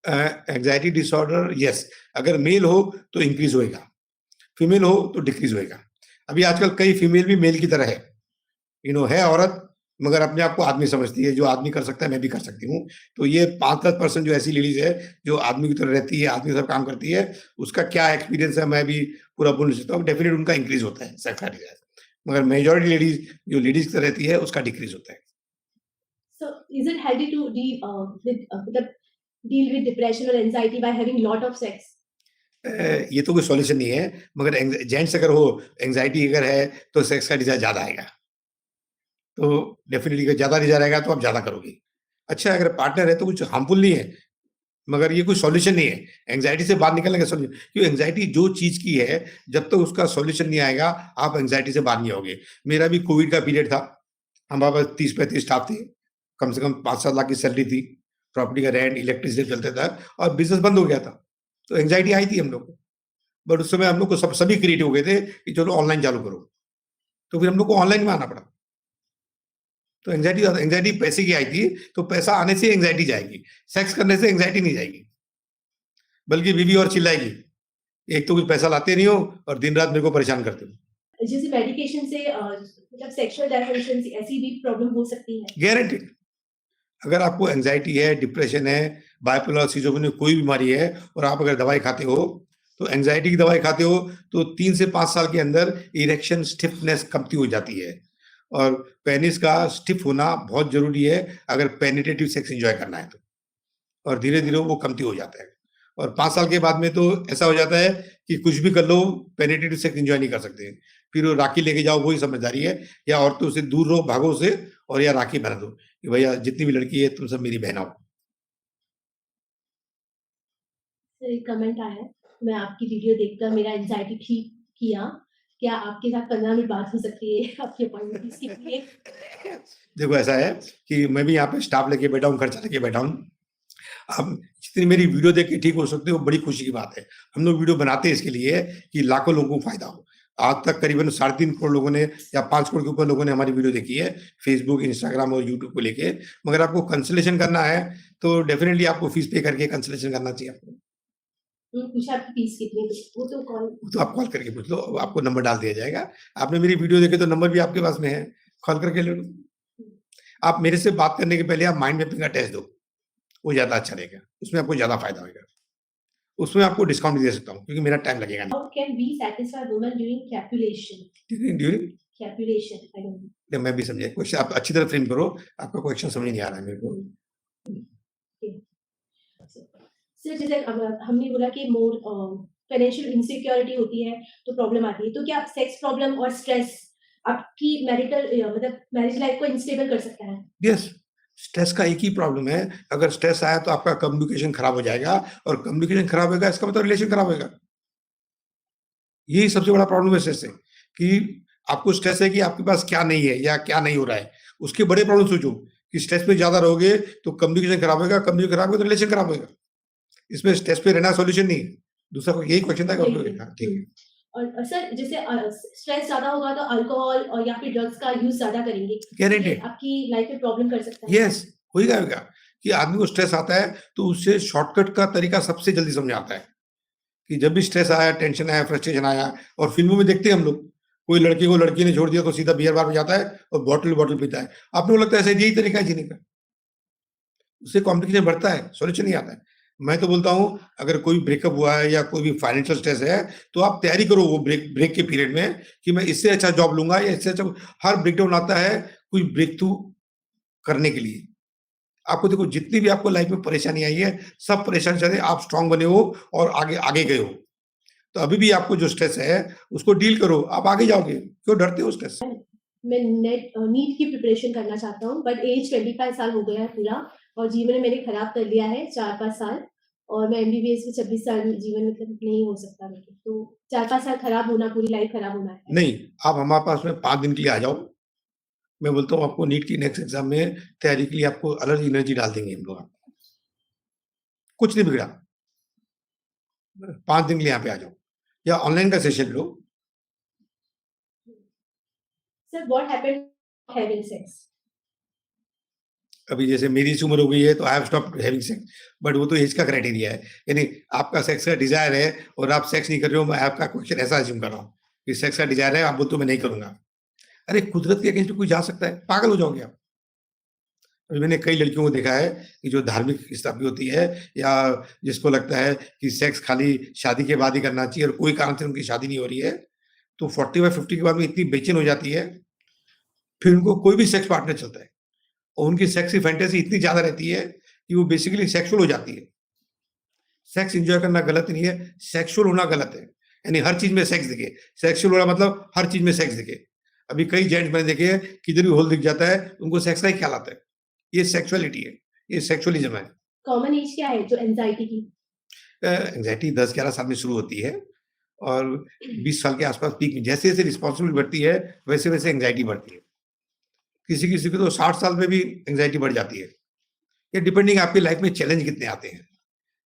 A: Anxiety disorder yes, अगर मेल हो तो इंक्रीज होएगा, फीमेल हो तो डिक्रीज होएगा। अभी आजकल कई फीमेल भी मेल की तरह है, है औरत मगर अपने आप को आदमी समझती है, जो आदमी कर सकता है मैं भी कर सकती हूँ। तो ये 5-10% जो ऐसी लेडीज है जो आदमी की तरह रहती है, आदमी सब काम करती है, उसका क्या एक्सपीरियंस है मैं भी पूरा बोल नहीं सकता हूँ। डेफिनेट उनका इंक्रीज होता है सेक्स डिजायर, मगर मेजॉरिटी लेडीज जो लेडीज की तरह रहती है उसका डिक्रीज होता है।
B: So, is it healthy to deal with depression or anxiety by having lot of sex?
A: ये तो कोई सॉल्यूशन नहीं है, मगर जेंट्स अगर हो, एंग्जाइटी अगर है तो सेक्स का डिजायर ज्यादा आएगा। तो डेफिनेटली अगर ज्यादा डिजायर आएगा तो आप ज्यादा करोगे। अच्छा, अगर पार्टनर है तो कुछ हार्मफुल नहीं है, मगर ये कोई सॉल्यूशन नहीं है। एंग्जायटी से बाहर निकलने का सॉल्यूशन, क्योंकि एंग्जायटी जो चीज की है, जब तक उसका सॉल्यूशन नहीं आएगा आप एंग्जायटी से बाहर नहीं होगे। मेरा भी कोविड का पीरियड था, हमारे पास 30-35 स्टाफ थे, कम से कम 5-7 लाख की सैलरी थी, प्रॉपर्टी का रेंट इलेक्ट्रिसिटी चलता था और बिजनेस बंद हो गया था। तो एंग्जायटी आई थी हम लोग को, बट उस समय हम लोग को सभी क्रिएटिव हो गए थे कि चलो ऑनलाइन चालू करो, तो फिर हम लोग को ऑनलाइन में आना पड़ा। तो एंग्जायटी पैसे की आई थी, तो पैसा आने से एंग्जायटी जाएगी, सेक्स करने से एंग्जायटी नहीं जाएगी, बल्कि बीवी और चिल्लाएगी, एक तो कुछ पैसा लाते नहीं हो और दिन रात मेरे को परेशान करते हो।
B: जैसे मेडिकेशन से मतलब सेक्सुअल डायमेंशन ऐसी भी प्रॉब्लम हो सकती है?
A: गारंटेड। अगर आपको एंजाइटी है, डिप्रेशन है, बाइपोलर सिजोफ्रेनिया कोई बीमारी है और आप अगर दवाई खाते हो, तो एंजाइटी की दवाई खाते हो, तो 3 से 5 साल के अंदर इरेक्शन स्टिफनेस कमती हो जाती है। और पेनिस का स्टिफ होना बहुत जरूरी है अगर पेनिट्रेटिव सेक्स एंजॉय करना है तो, और धीरे धीरे वो कमती हो जाता है। और 5 साल के बाद में तो ऐसा हो जाता है कि कुछ भी कर लो, पेनिट्रेटिव सेक्स एंजॉय नहीं कर सकते। फिर वो राखी लेके जाओ, वही समझदारी है, या औरतों से दूर रहो, भागो से, और या राखी बना दो कि भैया जितनी भी लड़की है तुम सब मेरी बहना हो।
B: सर, एक कमेंट आया है, मैं आपकी वीडियो देखकर मेरा एंजाइटी ठीक किया, क्या आपके साथ 15 मिनट बात हो सकती है आपकी अपॉइंटमेंट के लिए?
A: देखो ऐसा है कि मैं भी यहाँ पे स्टाफ लेके बैठा हूँ, खर्चा लेके बैठा हूँ। अब जितनी मेरी वीडियो देख के ठीक हो सकते हो, बड़ी खुशी की बात है। हम लोग वीडियो बनाते हैं इसके लिए कि लाखों लोगों को फायदा हो। आज तक करीबन 3.5 करोड़ लोगों ने या 5 करोड़ के ऊपर लोगों ने हमारी वीडियो देखी है, फेसबुक, इंस्टाग्राम और यूट्यूब को लेके। मगर आपको कंसल्टेशन करना है तो डेफिनेटली आपको फीस पे करके कंसल्टेशन करना चाहिए आपको।
B: पूछा आपकी फीस कितनी है? वो तो
A: आप कॉल करके पूछ लो, आपको नंबर डाल दिया जाएगा। आपने मेरी वीडियो देखे तो नंबर भी आपके पास में है, कॉल करके ले लो। आप मेरे से बात करने के पहले आप माइंड मैपिंग का टेस्ट दो, वो ज्यादा अच्छा रहेगा, उसमें आपको ज्यादा फायदा होगा। उसमें आपको डिस्काउंट भी दे सकता हूँ क्योंकि मेरा टाइम लगेगा नहीं।
B: How can we satisfy women during copulation?
A: During
B: Copulation, I don't know.
A: मैं भी समझे क्वेश्चन, आप अच्छी तरह फ्रेम करो, आपका क्वेश्चन समझ नहीं आ रहा है मेरे को।
B: सर, जैसे अब हमने बोला कि मोर फाइनेंशियल इनसिक्योरिटी होती है तो प्रॉब्लम आती है, तो क्या सेक्स प्रॉब्लम और स्ट्रेस आपकी मैरिटल मतलब मैरिज लाइफ को अनस्टेबल कर सकता है?
A: यस, स्ट्रेस का एक ही प्रॉब्लम है, अगर स्ट्रेस आया तो आपका कम्युनिकेशन खराब हो जाएगा, और कम्युनिकेशन खराब होगा इसका मतलब रिलेशन खराब होगा। यही सबसे बड़ा प्रॉब्लम है स्ट्रेस से, कि आपको स्ट्रेस है कि आपके पास क्या नहीं है या क्या नहीं हो रहा है, उसके बड़े प्रॉब्लम सोचो कि स्ट्रेस पे ज्यादा रहोगे तो कम्युनिकेशन खराब होगा, कम्युनिकेशन खराब होगा तो रिलेशन खराब होगा। इसमें स्ट्रेस पे रहना सॉल्यूशन नहीं है। दूसरा कोई यही क्वेश्चन था कि ठीक है।
B: और सर, जैसे स्ट्रेस ज्यादा होगा तो अल्कोहल और या फिर ड्रग्स का यूज ज्यादा करेंगे,
A: गारंटेड
B: आपकी लाइफ में प्रॉब्लम कर सकता है?
A: यस, होगा कि आदमी को स्ट्रेस आता है तो उससे शॉर्टकट का तरीका सबसे जल्दी समझ आता है, कि जब भी स्ट्रेस आया, टेंशन आया, फ्रस्ट्रेशन आया, और फिल्मों में देखते हैं हम लोग, कोई लड़की को लड़की ने छोड़ दिया तो सीधा बियर बार में जाता है और बॉटल पीता है। आपने को लगता है ऐसे यही तरीका है जीने का, उससे कॉम्प्लिकेशन बढ़ता है, सॉल्यूशन नहीं आता है। मैं तो बोलता हूँ अगर कोई ब्रेकअप हुआ है या कोई भी फाइनेंशियल स्ट्रेस है तो आप तैयारी करो वो ब्रेक के पीरियड में, कि मैं इससे अच्छा जॉब लूंगा या इससे अच्छा। हर ब्रेकडाउन आता है कोई ब्रेक थ्रू करने के लिए। आपको देखो, जितनी भी आपको लाइफ में परेशानी आई है, सब परेशानी से आप स्ट्रांग बने हो और आगे गए हो। तो अभी भी आपको जो स्ट्रेस है उसको डील करो, आप आगे जाओगे। क्यों डरते हो स्ट्रेस?
B: मैं नीट की प्रिपरेशन करना चाहता हूँ, बट एज 25 साल हो गया है पूरा, और जीवन मैंने खराब कर लिया है 4-5 साल, और मैं एमबीबीएस में 26 साल में जीवन मतलब नहीं हो सकता मेरे, तो 4-5 साल खराब होना, पूरी लाइफ खराब होना है।
A: नहीं, आप हमारे पास में 5 दिन के लिए आ जाओ। मैं बोलता हूँ आपको नीट की नेक्स्ट एग्ज़ाम में तैयारी के लिए आपको अलग एनर्जी डाल देंगे हम लोग। कुछ नहीं बिगड़ा। 5 दिन के लिए यहाँ पे आ जाओ या ऑनलाइन का session low.
B: Sir what happened having sex?
A: अभी जैसे मेरी इस उम्र हो गई है तो I have stopped having sex, but वो तो एज का क्राइटेरिया है। यानी आपका सेक्स का डिजायर है और आप सेक्स नहीं कर रहे हो, मैं आपका क्वेश्चन ऐसा अज्यूम कर रहा हूँ कि सेक्स का डिजायर है, आप बोलते हो मैं नहीं करूंगा। अरे कुदरत के अगेंस्ट कोई जा सकता है? पागल हो जाओगे आप। अभी मैंने कई लड़कियों को देखा है कि जो धार्मिक स्थिति भी होती है या जिसको लगता है कि सेक्स खाली शादी के बाद ही करना चाहिए और कोई कारण से उनकी शादी नहीं हो रही है, तो 45-50 के बाद में इतनी बेचैन हो जाती है, फिर उनको कोई भी सेक्स पार्टनर चलता है और उनकी सेक्स की फैंटेसी इतनी ज़्यादा रहती है कि वो बेसिकली सेक्सुअल हो जाती है। सेक्स एन्जॉय करना गलत नहीं है, सेक्सुअल होना गलत है। यानी हर चीज़ में सेक्स दिखे, सेक्सुअल होना मतलब हर चीज़ में सेक्स दिखे। अभी कई जेंट्स मैंने देखे हैं, किधर भी होल दिख जाता है, उनको सेक्स का ही ख्याल आता है। ये सेक्सुअलिटी है, ये सेक्सुअलिज़्म है।
B: कॉमन एज क्या है जो एंजाइटी की?
A: एंग्ज़ायटी 10-11 साल में शुरू होती है और 20 साल के आस-पास पीक में जैसे-जैसे रिस्पॉन्सिबिलिटी बढ़ती है, वैसे-वैसे एंग्ज़ायटी बढ़ती है। किसी-किसी को तो 60 साल में भी एंग्ज़ायटी बढ़ जाती है। ये डिपेंडिंग आपकी लाइफ में चैलेंज कितने आते हैं।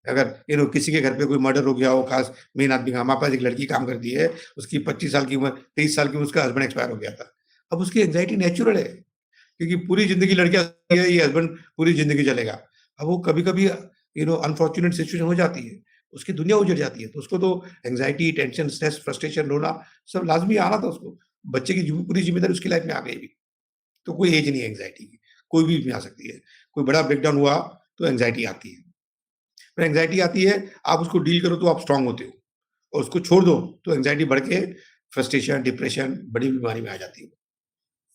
A: अगर किसी के घर पे कोई मर्डर हो गया हो, खास मेन आदमी का, हमारे पास एक लड़की काम करती है, उसकी 25 साल की उम्र, 23 साल की उम्र, उसका हस्बैंड एक्सपायर हो गया था। अब उसकी एंग्ज़ायटी नेचुरल है, क्योंकि पूरी ज़िंदगी लड़कियाँ है, ये हस्बैंड पूरी ज़िंदगी चलेगा। अब वो कभी-कभी अनफॉर्च्यूनेट सिचुएशन हो जाती है, उसकी दुनिया उजड़ जाती है, तो उसको तो एंग्ज़ायटी, टेंशन, स्ट्रेस, फ्रस्ट्रेशन, रोना सब लाज़मी आना था उसको। बच्चे की पूरी ज़िम्मेदारी उसकी लाइफ में आ गई अभी। तो कोई एज नहीं है एंग्ज़ायटी की, कोई भी आ सकती है। कोई बड़ा ब्रेकडाउन हुआ तो एंग्ज़ायटी आती है। फिर एंग्ज़ायटी आती है, आप उसको डील करो तो आप स्ट्रॉन्ग होते हो और उसको छोड़ दो तो एंग्ज़ायटी बढ़ के फ्रस्ट्रेशन, डिप्रेशन, बड़ी बीमारी में आ जाती है।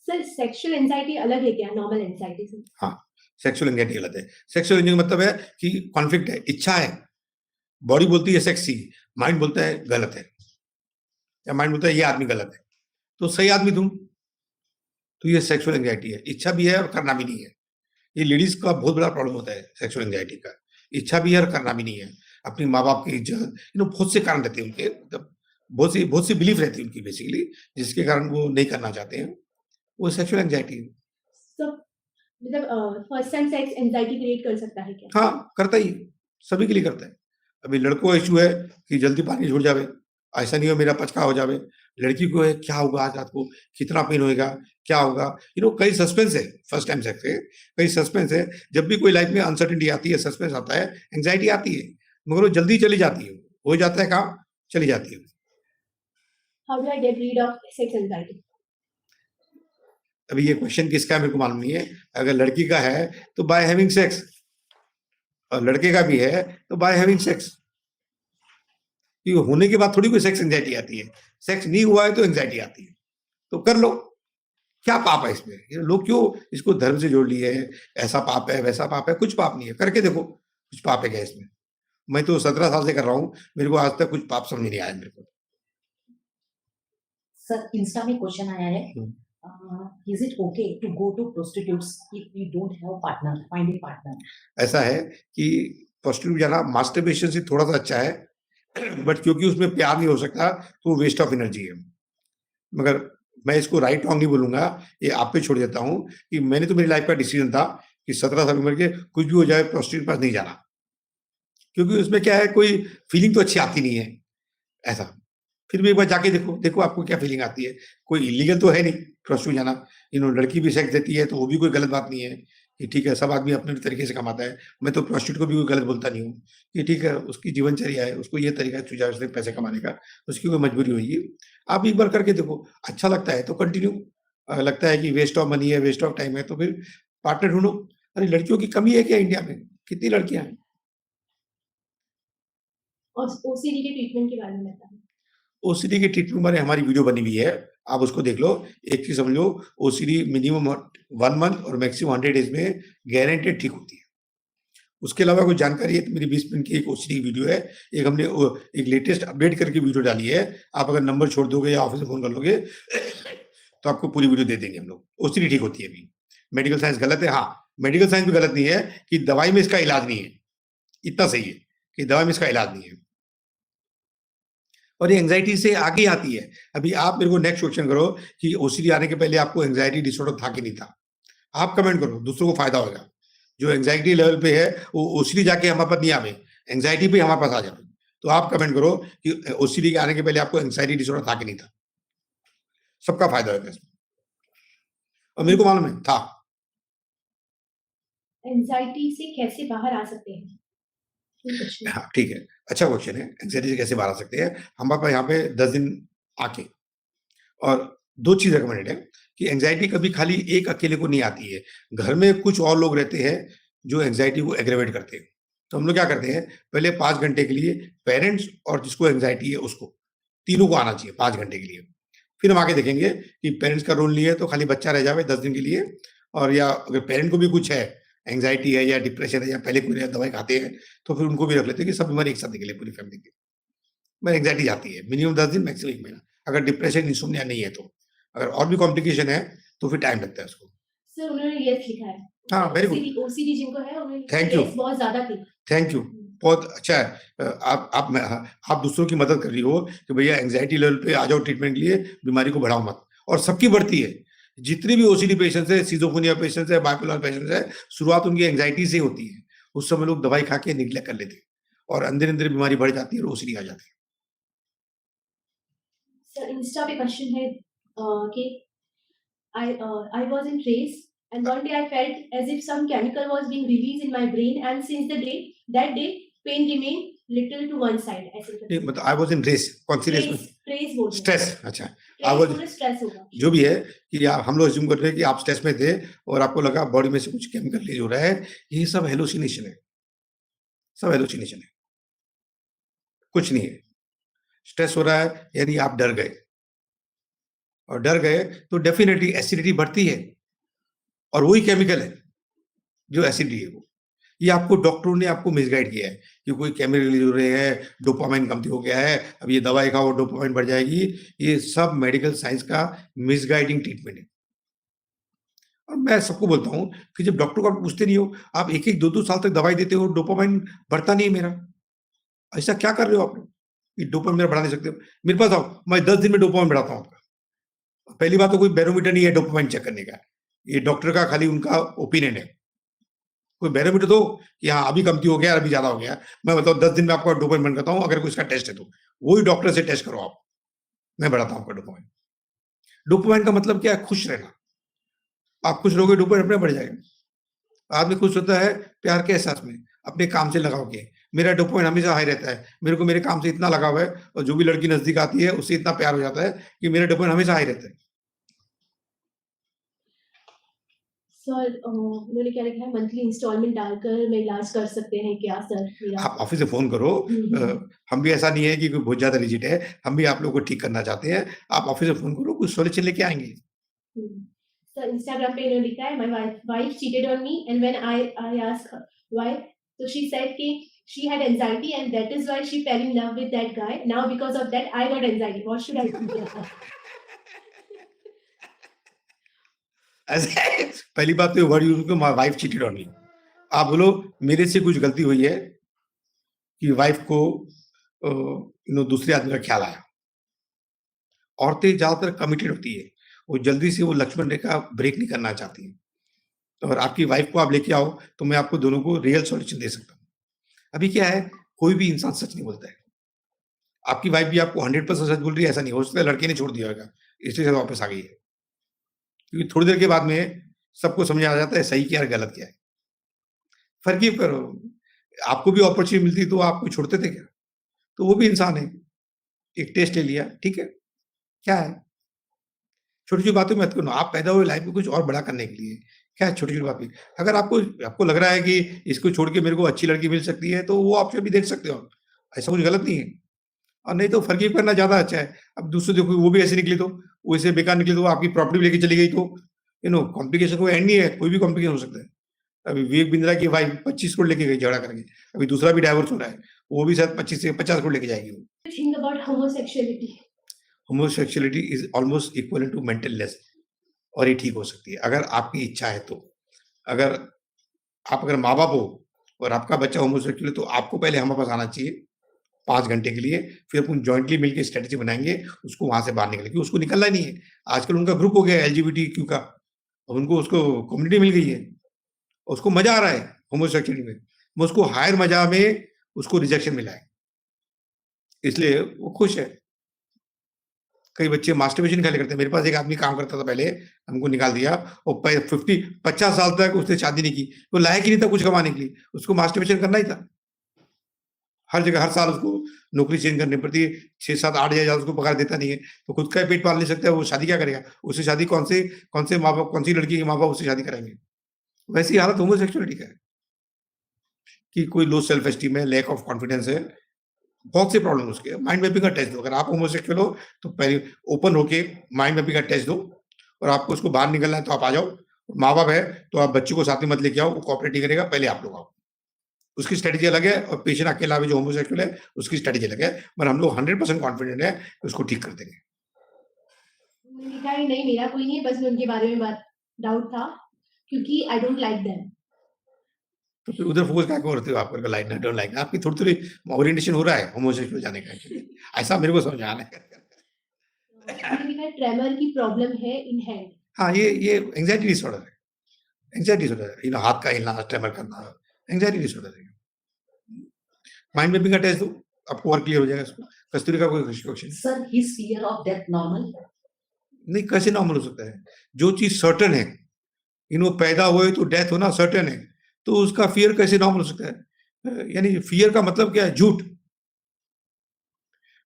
B: सर सेक्सुअल एंजाइटी अलग है क्या नॉर्मल एंजाइटी से?
A: हाँ, सेक्सुअल एंग्ज़ायटी गलत है। सेक्सुअल एंग्ज़ायटी का मतलब है कि कॉन्फ्लिक्ट है, इच्छा है, बॉडी बोलती है सेक्स चाहिए, माइंड बोलता है गलत है या माइंड बोलता है ये आदमी गलत है, तो सही आदमी ढूँढ। तो ये सेक्सुअल एंग्ज़ायटी है, इच्छा भी है और करना भी नहीं है। ये लेडीज़ का बहुत बड़ा प्रॉब्लम होता है सेक्सुअल एंग्ज़ायटी का। इच्छा भी है और करना भी नहीं है। अपने माँ-बाप की इज़्ज़त, बहुत से कारण रहते हैं उनके, मतलब बहुत सी बिलीफ रहती है उनकी बेसिकली, जिसके कारण वो नहीं करना चाहते हैं। वो सेक्सुअल एंग्ज़ायटी है।
B: सब मतलब first time sex anxiety create कर सकता है क्या?
A: हाँ, करता ही है, सभी के लिए करता है। अभी लड़कों का इश्यू है कि जल्दी पानी छूट जावे, ऐसा नहीं हो मेरा पचका हो जावे। लड़की को है क्या होगा आज रात को, कितना पेन होएगा, क्या होगा? कई सस्पेंस है फर्स्ट टाइम सेक्स के, कई सस्पेंस है। जब भी कोई लाइफ में अनसर्टेनिटी आती है, सस्पेंस आता है, एंग्ज़ायटी आती है, मगर वो जल्दी चली जाती है। हो जाता है काम, चली जाती है।
B: How do I get rid of sex anxiety?
A: अभी ये क्वेश्चन किसका है मेरे को मालूम नहीं है। अगर लड़की का है तो बाय हैविंग सेक्स, और लड़के का भी है तो बाय हैविंग सेक्स। कि होने के बाद थोड़ी कोई सेक्स एंग्ज़ायटी आती है। सेक्स नहीं हुआ है तो एंग्ज़ायटी आती है। तो कर लो, क्या पाप है इसमें? ये लोग क्यों इसको धर्म से जोड़ लिए हैं? ऐसा पाप है, वैसा पाप है, कुछ पाप नहीं है। करके देखो, कुछ पाप है क्या इसमें? मैं तो 17 साल से कर रहा हूँ, मेरे को आज तक कुछ पाप समझ नहीं आया मेरे को।
C: सर इंस्टा में क्वेश्चन आया है,
A: हुँ।
C: Is it okay to go to prostitutes if we don't have partner, find a partner?
A: ऐसा है कि प्रोस्टिट्यूट जाना मास्टरबेशन से थोड़ा-सा अच्छा है, बट क्योंकि उसमें प्यार नहीं हो सकता, तो वेस्ट ऑफ एनर्जी है। मगर मैं इसको राइट रॉन्ग नहीं बोलूँगा, ये आप पे छोड़ देता हूँ कि मैंने तो मेरी लाइफ़ का डिसीज़न था कि 17 साल उम्र के कुछ भी हो जाए प्रोस्टिट्यूट के पास नहीं जाना। क्योंकि उसमें क्या है, कोई फीलिंग तो अच्छी आती नहीं है, ऐसा। फिर भी एक बार जाके देखो, देखो आपको क्या फीलिंग आती है। कोई इल्लीगल तो है नहीं प्रोस्टिट्यूट जाना। लड़की भी सेक्स देती है तो वो भी कोई गलत बात नहीं है कि ठीक है, सब आदमी अपने तरीके से कमाता है। मैं तो प्रोस्टिट्यूट को भी कोई गलत बोलता नहीं हूँ कि ठीक है, उसकी जीवनचर्या है, उसको ये तरीका चुजा उसने पैसे कमाने का, उसकी कोई मजबूरी होगी। आप एक बार करके देखो, अच्छा लगता है तो कंटिन्यू, लगता है कि वेस्ट ऑफ मनी है, वेस्ट ऑफ टाइम है, तो फिर पार्टनर ढूँढो। अरे लड़कियों की कमी है क्या इंडिया में? कितनी लड़कियाँ हैं?
B: और ओसीडी के ट्रीटमेंट के बारे में बताएं।
A: ओसीडी की ट्रीटमेंट बारे हमारी वीडियो बनी हुई है, आप उसको देख लो। एक चीज़ समझ लो, ओसीडी मिनिमम 1 मंथ और मैक्सिमम 100 डेज़ में गारंटीड ठीक होती है। उसके अलावा कोई जानकारी है तो मेरी 20 मिनट की एक ओसीडी वीडियो है। एक हमने एक लेटेस्ट अपडेट करके वीडियो डाली है। आप अगर नंबर छोड़ दोगे या ऑफिस में फ़ोन कर लोगे तो आपको पूरी वीडियो दे देंगे हम लोग। ओसीडी ठीक होती है अभी। मेडिकल साइंस गलत है, हाँ, मेडिकल साइंस भी गलत नहीं है कि दवाई में इसका इलाज नहीं है, इतना सही है कि दवाई में इसका इलाज नहीं है। और ये एंग्जायटी से आगे आती है। अभी आप मेरे को नेक्स्ट क्वेश्चन करो कि ओसीडी आने के पहले आपको एंग्जायटी डिसऑर्डर था कि नहीं था? आप कमेंट करो, दूसरों को फायदा होगा। जो एंग्जायटी लेवल पे है वो ओसीडी जाके हमारे पास नहीं आवे, एंग्जायटी पे हमारे पास आ जावे। तो आप कमेंट करो कि ओसीडी के आने के पहले आपको एंग्जायटी डिसऑर्डर था कि नहीं था? सबका फायदा होगा इसमें। और मेरे को मालूम है था।
B: एंजाइटी से कैसे बाहर आ सकते हैं?
A: हाँ, ठीक है, अच्छा क्वेश्चन है। एंग्जायटी से कैसे बाहर आ सकते हैं? हमारे पास यहाँ पे 10 दिन आके और 2 चीज़ रिकमेंडेड है कि एंग्जायटी कभी खाली एक अकेले को नहीं आती है। घर में कुछ और लोग रहते हैं जो एंग्जायटी को एग्रेवेट करते हैं। तो हम लोग क्या करते हैं, पहले 5 घंटे के लिए पेरेंट्स और जिसको एंग्जायटी है उसको, तीनों को आना चाहिए 5 घंटे के लिए। फिर हम आके देखेंगे कि पेरेंट्स का रोल नहीं है तो खाली बच्चा रह जावे 10 दिन के लिए, और या अगर पेरेंट को भी कुछ है, एंग्जायटी है या डिप्रेशन है या पहले कोई दवाई खाते हैं, तो फिर उनको भी रख लेते हैं कि सब बीमारी एक साथ निकले पूरी फैमिली की। मैं एंग्जायटी जाती है मिनिमम 10 दिन, मैक्सिमम 1 महीना। अगर डिप्रेशन, इंसोम्निया नहीं है तो। अगर और भी कॉम्प्लिकेशन है तो फिर टाइम लगता है उसको।
B: सर उन्होंने यस लिखा है।
A: हाँ, वेरी गुड।
B: ओसीडी जिनको है उन्होंने
A: थैंक यू।
B: यस बहुत ज्यादा थी।
A: थैंक यू, बहुत अच्छा है। आप दूसरों की मदद कर रही हो कि भैया एंग्जायटी लेवल पे आ जाओ ट्रीटमेंट के लिए, बीमारी को बढ़ाओ मत। और सबकी बढ़ती है, जितनी भी ओसीडी पेशेंट्स है, सिज़ोफ्रेनिया पेशेंट्स है, बाइपोलर पेशेंट्स है, शुरुआत उनकी एंग्जायटी से ही होती है। उस समय लोग दवाई खा के निग्लेक्ट कर लेते हैं और अंदर-अंदर बीमारी बढ़ जाती है और ओसीडी आ जाती है।
B: सर इंस्टा पे क्वेश्चन है कि I was in race and one day I felt as if some chemical was being released in my brain and since that day pain remained little to one side ऐसे करके।
A: नहीं, मतलब I was in race, कौन सी race में?
B: Trace बोल रहे हैं।
A: Stress, अच्छा। आई
B: ट्रेस
A: वाज़,
B: बोले स्ट्रेस होगा।
A: जो भी है कि हम लोग अज्यूम कर रहे हैं कि आप स्ट्रेस में थे और आपको लगा बॉडी में से कुछ केमिकल रिलीज हो रहा है, ये सब हेलुसिनेशन है, सब हेलुसिनेशन है, कुछ नहीं है। स्ट्रेस हो रहा है यानी आप डर गए, और डर गए तो डेफिनेटली एसिडिटी बढ़ती है, और वही केमिकल है जो एसिडिटी है वो। ये आपको डॉक्टरों ने आपको मिसगाइड किया है कि कोई केमिकल रिलीज हो रहे हैं, डोपामाइन कमती हो गया है, अब ये दवाई खाओ डोपामाइन बढ़ जाएगी। ये सब मेडिकल साइंस का मिसगाइडिंग ट्रीटमेंट है। और मैं सबको बोलता हूँ कि जब डॉक्टर को आप पूछते नहीं हो, आप 1-1, 2-2 साल तक दवाई देते हो, डोपामाइन बढ़ता नहीं है मेरा। ऐसा क्या कर रहे हो आप लोग कि डोपामाइन मेरा बढ़ा नहीं सकते हो? मेरे पास आओ, मैं 10 दिन में डोपामाइन बढ़ाता हूँ आपका। पहली बात तो कोई बैरोमीटर नहीं है डोपामाइन चेक करने का, ये डॉक्टर का खाली उनका ओपिनियन है। कोई बैरोमीटर दो कि हाँ अभी कमती हो गया, अभी ज्यादा हो गया। मैं बताऊँ 10 दिन में आपका डोपामाइन बंद करता हूँ, अगर कोई इसका टेस्ट है तो वही डॉक्टर से टेस्ट करो आप, मैं बढ़ाता हूँ आपका डोपामाइन। डोपामाइन का मतलब क्या है? खुश रहना। आप खुश रहोगे, डोपामाइन अपने बढ़ जाएगा। आदमी खुश होता है प्यार के एहसास में, अपने काम से लगाव के। मेरा डोपामाइन हमेशा हाई रहता है, मेरे को मेरे काम से इतना लगाव है, और जो भी लड़की नजदीक आती है उससे इतना प्यार हो जाता है कि मेरा डोपामाइन हमेशा हाई रहता है।
B: सर उन्होंने क्या लिखा है, मंथली इंस्टॉलमेंट डालकर मैं इलाज कर सकते हैं क्या सर मेरा?
A: आप ऑफिस से फोन करो। हम भी ऐसा नहीं है कि कोई बहुत ज्यादा रिजिड है, हम भी आप लोगों को ठीक करना चाहते हैं। आप ऑफिस से फोन करो, कुछ सॉल्यूशन लेके आएंगे।
B: सर इंस्टाग्राम पे इन्होंने लिखा है, my wife cheated on me and when I ask why, तो शी सेड कि she had anxiety and that is why she fell in love with that guy. Now because of that I got anxiety. What should I do?
A: ऐसे पहली बात तो word use करो, my wife cheated on me. आप बोलो मेरे से कुछ गलती हुई है कि वाइफ को दूसरे आदमी का ख्याल आया। औरतें ज्यादातर कमिटेड होती है, वो जल्दी से वो लक्ष्मण रेखा ब्रेक नहीं करना चाहती हैं। और आपकी वाइफ को आप लेके आओ तो मैं आपको दोनों को रियल सॉल्यूशन दे सकता हूँ। अभी क्या है, कोई भी इंसान सच नहीं बोलता है। आपकी वाइफ भी आपको 100% सच बोल रही है ऐसा नहीं हो सकता, लड़के ने छोड़ दिया होगा इसलिए वापस आ गई है। क्योंकि थोड़ी देर के बाद में सबको समझ आ जाता है सही क्या है गलत क्या है। फर्क करो, आपको भी अपॉर्चुनिटी मिलती तो आपको छोड़ते थे क्या? तो वो भी इंसान है, एक टेस्ट ले लिया, ठीक है, क्या है? छोटी-छोटी बातों में मत करो। आप पैदा हुए लाइफ में कुछ और बड़ा करने के लिए, क्या है छोटी-छोटी बात में? अगर आपको लग रहा है कि इसको छोड़ के मेरे को अच्छी लड़की मिल सकती है, तो वो ऑप्शन भी देख सकते हो। ऐसा कुछ गलत नहीं है। और नहीं तो फॉरगिव करना ज़्यादा अच्छा है। अब दूसरे देखो वो भी ऐसे निकली तो, वो ऐसे बेकार निकली तो, आपकी प्रॉपर्टी भी लेके चली गई तो, कॉम्प्लिकेशन कोई एंड नहीं है, कोई भी कॉम्प्लिकेशन हो सकता है। अभी विवेक बिंद्रा की वाइफ 25 करोड़ लेके गई झगड़ा करके, अभी दूसरा भी डाइवोर्स हो रहा है, वो भी शायद 25 से 50 करोड़ लेके जाएगी वो।
B: Think about homosexuality.
A: Homosexuality is almost equal to mental illness, और ये ठीक हो सकती है अगर आपकी इच्छा है तो। अगर आप अगर माँ-बाप हो और आपका बच्चा होमोसेक्सुअल है, तो आपको पहले हमारे पास आना चाहिए 5 घंटे के लिए, फिर अपन जॉइंटली मिलके स्ट्रैटेजी बनाएँगे, उसको वहाँ से बाहर निकलेंगे, उसको निकलना ही नहीं है। आजकल उनका ग्रुप हो गया है एलजीबीटीक्यू का, अब उनको उसको कम्युनिटी मिल गई है, उसको मज़ा आ रहा है होमोसेक्सुअलिटी में। मैं उसको हायर मज़ा में उसको रिजेक्शन मिला है, इसलिए वो खुश है। कई बच्चे मास्टरबेशन खाली करते हैं। मेरे पास एक आदमी काम करता था पहले, हमको निकाल दिया और 50 साल तक उसने शादी नहीं की। वो लायक ही नहीं था कुछ कमाने के लिए, उसको मास्टरबेशन करना ही था। हर जगह हर साल उसको नौकरी चेंज करनी पड़ती है, 6, 7, 8 हज़ार उसको पगार देता नहीं है, तो खुद का ही पेट पाल नहीं सकता है, वो शादी क्या करेगा? उससे शादी कौन से माँ-बाप, कौन सी लड़की के माँ-बाप उससे शादी कराएँगे? वैसी हालत होमोसेक्सुअलिटी का है, कि कोई लो सेल्फ एस्टीम है, लैक ऑफ कॉन्फिडेंस है, बहुत से प्रॉब्लम उसके। माइंड मैपिंग का टेस्ट दो, अगर आप होमोसेक्सुअल हो तो पहले ओपन होके माइंड मैपिंग का टेस्ट दो, और आपको उसको बाहर निकलना है तो आप आ जाओ। माँ-बाप है तो आप बच्चे को साथ में मत लेके आओ, वो कोऑपरेट नहीं करेगा, पहले आप लोग आओ। उसकी स्ट्रैटेजी अलग है, और पेशेंट अकेला भी जो होमोसेक्सुअल है उसकी स्ट्रैटेजी अलग है, पर हम लोग 100% कॉन्फिडेंट है कि उसको ठीक कर देंगे।
B: मैंने कहा नहीं, मेरा कोई नहीं है, बस मैं उनके बारे में बात डाउट था, क्योंकि आई डोंट लाइक देम।
A: तो फिर उधर फोकस क्या करते हो आप, करके लाइक डोंट लाइक? आपकी थोड़ी-थोड़ी ओरिएंटेशन हो रहा है होमोसेक्सुअल जाने का एक्चुअली, ऐसा मेरे को समझ में आ रहा है।
B: मैंने देखा है ट्रेमर की प्रॉब्लम है इन हैंड।
A: हाँ, ये एंग्जायटी डिसऑर्डर है। एंग्जायटी डिसऑर्डर है, हाथ का हिलना, ट्रेमर करना, एंग्जायटी डिसऑर्डर है। माइंड मैपिंग का टेस्ट दो, आपको और क्लियर हो जाएगा इसको। कस्तूरी का कोई question?
C: Sir, his fear of death normal?
A: नहीं, कैसे नॉर्मल हो सकता है? जो चीज़ सर्टेन है, पैदा हुए तो डेथ होना सर्टेन है, तो उसका फ़ियर कैसे नॉर्मल हो सकता है? यानी फ़ियर का मतलब क्या है? झूठ।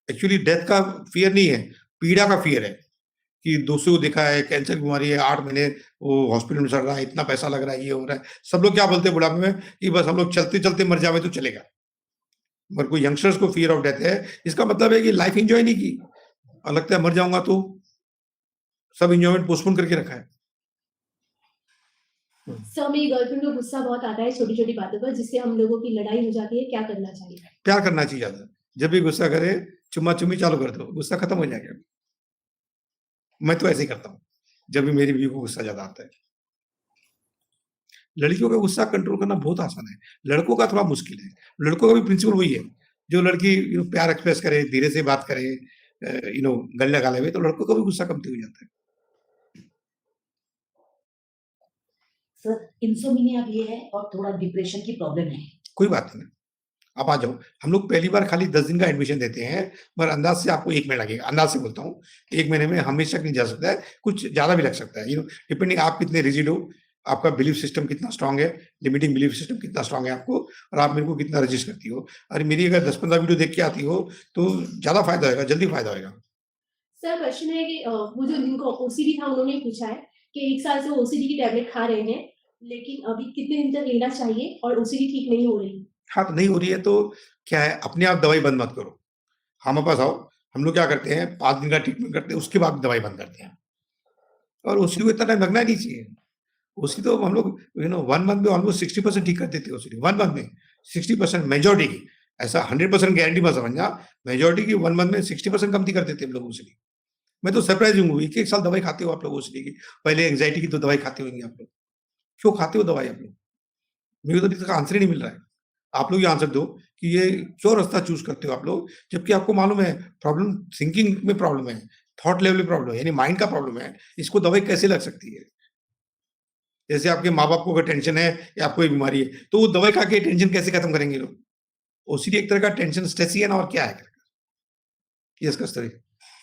A: एक्चुअली डेथ का फ़ियर नहीं है, पीड़ा का फ़ियर है, कि दूसरों को देखा है, कैंसर की बीमारी है, 8 महीने वो हॉस्पिटल में चल रहा है, इतना पैसा लग रहा है, ये हो रहा है। सब लोग क्या बोलते हैं बुढ़ापे में, कि बस हम लोग चलते-चलते मर जावे तो चलेगा। मगर कोई यंगस्टर्स को फ़ियर ऑफ डेथ है, इसका मतलब है कि लाइफ़ एन्जॉय नहीं की, और लगता है मर जाऊँगा तो सब एन्जॉयमेंट पोस्टपोन करके रखा है।
B: सर, मेरी गर्लफ्रेंड को गुस्सा बहुत आता है छोटी-छोटी बातों पर, जिससे हम लोगों की लड़ाई हो जाती है, क्या करना चाहिए?
A: प्यार करना चाहिए ज़्यादा। जब भी गुस्सा करे, चुम्मा-चुम्मी चालू कर दो, गुस्सा खत्म हो जाएगा। मैं तो ऐसे ही करता हूँ, जब भी मेरी बीवी को गुस्सा ज़्यादा आता है। लड़कियों का गुस्सा कंट्रोल करना बहुत आसान है, लड़कों का थोड़ा मुश्किल है। लड़कों का भी प्रिंसिपल वही है, जो लड़की प्यार एक्सप्रेस करे, धीरे से बात करे, गले लगा लेवे, तो लड़कों का भी गुस्सा कमती हो जाता है।
C: Sir, insomnia भी है और थोड़ा डिप्रेशन की प्रॉब्लम है।
A: कोई बात नहीं, आप आ जाओ। हम लोग पहली बार खाली 10 दिन का एडमिशन देते हैं, मगर अंदाज़ से आपको 1 महीना लगेगा। अंदाज़ से बोलता हूँ, 1 महीने में हमेशा नहीं जा सकता है, कुछ ज़्यादा भी लग सकता है। डिपेंडिंग आप कितने रिजिड हो, आपका बिलीफ सिस्टम कितना स्ट्रॉन्ग है, लिमिटिंग बिलीफ सिस्टम कितना स्ट्रॉन्ग है आपको, और आप मेरे को कितना रजिस्ट करती हो। अरे मेरी अगर 10-15 वीडियो देख के आती हो, तो ज़्यादा फ़ायदा होएगा, जल्दी फ़ायदा होएगा।
B: सर, क्वेश्चन है कि वो जो जिनको ओसीडी था उन्होंने पूछा है कि 1 साल से ओसीडी की टैबलेट खा रहे हैं, लेकिन अभी कितने दिन तक लेना चाहिए और ओसीडी ठीक नहीं हो रही?
A: हाँ, तो नहीं हो रही है तो क्या है, अपने आप दवाई बंद मत करो। हमारे पास आओ, हम लोग क्या करते हैं, 5 दिन का ट्रीटमेंट करते हैं, उसके बाद दवाई बंद करते हैं। और ओसीडी को इतना टाइम लगना ही नहीं चाहिए। ओसीडी तो हम लोग 1 मंथ में ऑलमोस्ट 60% ठीक कर देते हैं ओसीडी, 1 मंथ में 60% मेजॉरिटी की। ऐसा 100% गारंटी मत समझना, मेजॉरिटी की 1 मंथ में 60% कम कर देते हैं हम लोग ओसीडी। मैं तो सरप्राइज़ हूँ, 1-1 साल दवाई खाते हो आप लोग ओसीडी की। पहले एंग्जायटी की तो दवाई खाते होंगे आप लोग। क्यों खाते हो दवाई आप लोग? मेरे को तो इसका आंसर ही नहीं मिल रहा है। आप लोग ये आंसर दो कि ये क्यों रास्ता चूज़ करते हो आप लोग, जबकि आपको मालूम है प्रॉब्लम थिंकिंग में प्रॉब्लम है, थॉट लेवल में प्रॉब्लम है, यानी माइंड का प्रॉब्लम है, इसको दवाई कैसे लग सकती है? जैसे आपके माँ-बाप को अगर टेंशन है या आपको कोई बीमारी है, तो वो दवाई खा के टेंशन कैसे खत्म करेंगे लोग? ओसीडी एक तरह का टेंशन स्ट्रेस ही है ना, और क्या है? यस कस्तूरी।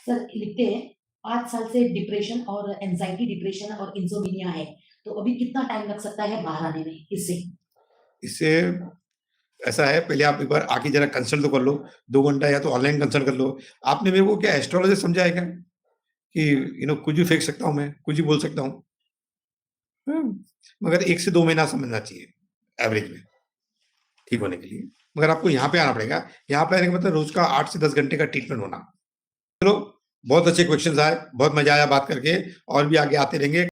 C: सर लिखते हैं 5 साल से डिप्रेशन और एंजाइटी डिप्रेशन और इंसोमिनिया है, तो अभी कितना टाइम लग सकता है बाहर आने में इससे?
A: इससे ऐसा है, पहले आप एक बार आके ज़रा कंसल्ट तो कर लो, 2 घंटा या तो ऑनलाइन कंसल्ट कर लो। आपने मेरे को क्या एस्ट्रोलॉजर समझा है क्या? कि कुछ भी फेंक सकता हूँ मैं, कुछ भी बोल सकता हूँ। मगर 1 से 2 महीना समझना चाहिए एवरेज में, ठीक होने के लिए। मगर आपको यहाँ पे आना पड़ेगा, यहाँ पे आने का मतलब रोज़ का 8 से 10 घंटे का ट्रीटमेंट होना। चलो, बहुत अच्छे क्वेश्चन्स आए, बहुत मज़ा आया बात करके, और भी आगे आते रहेंगे।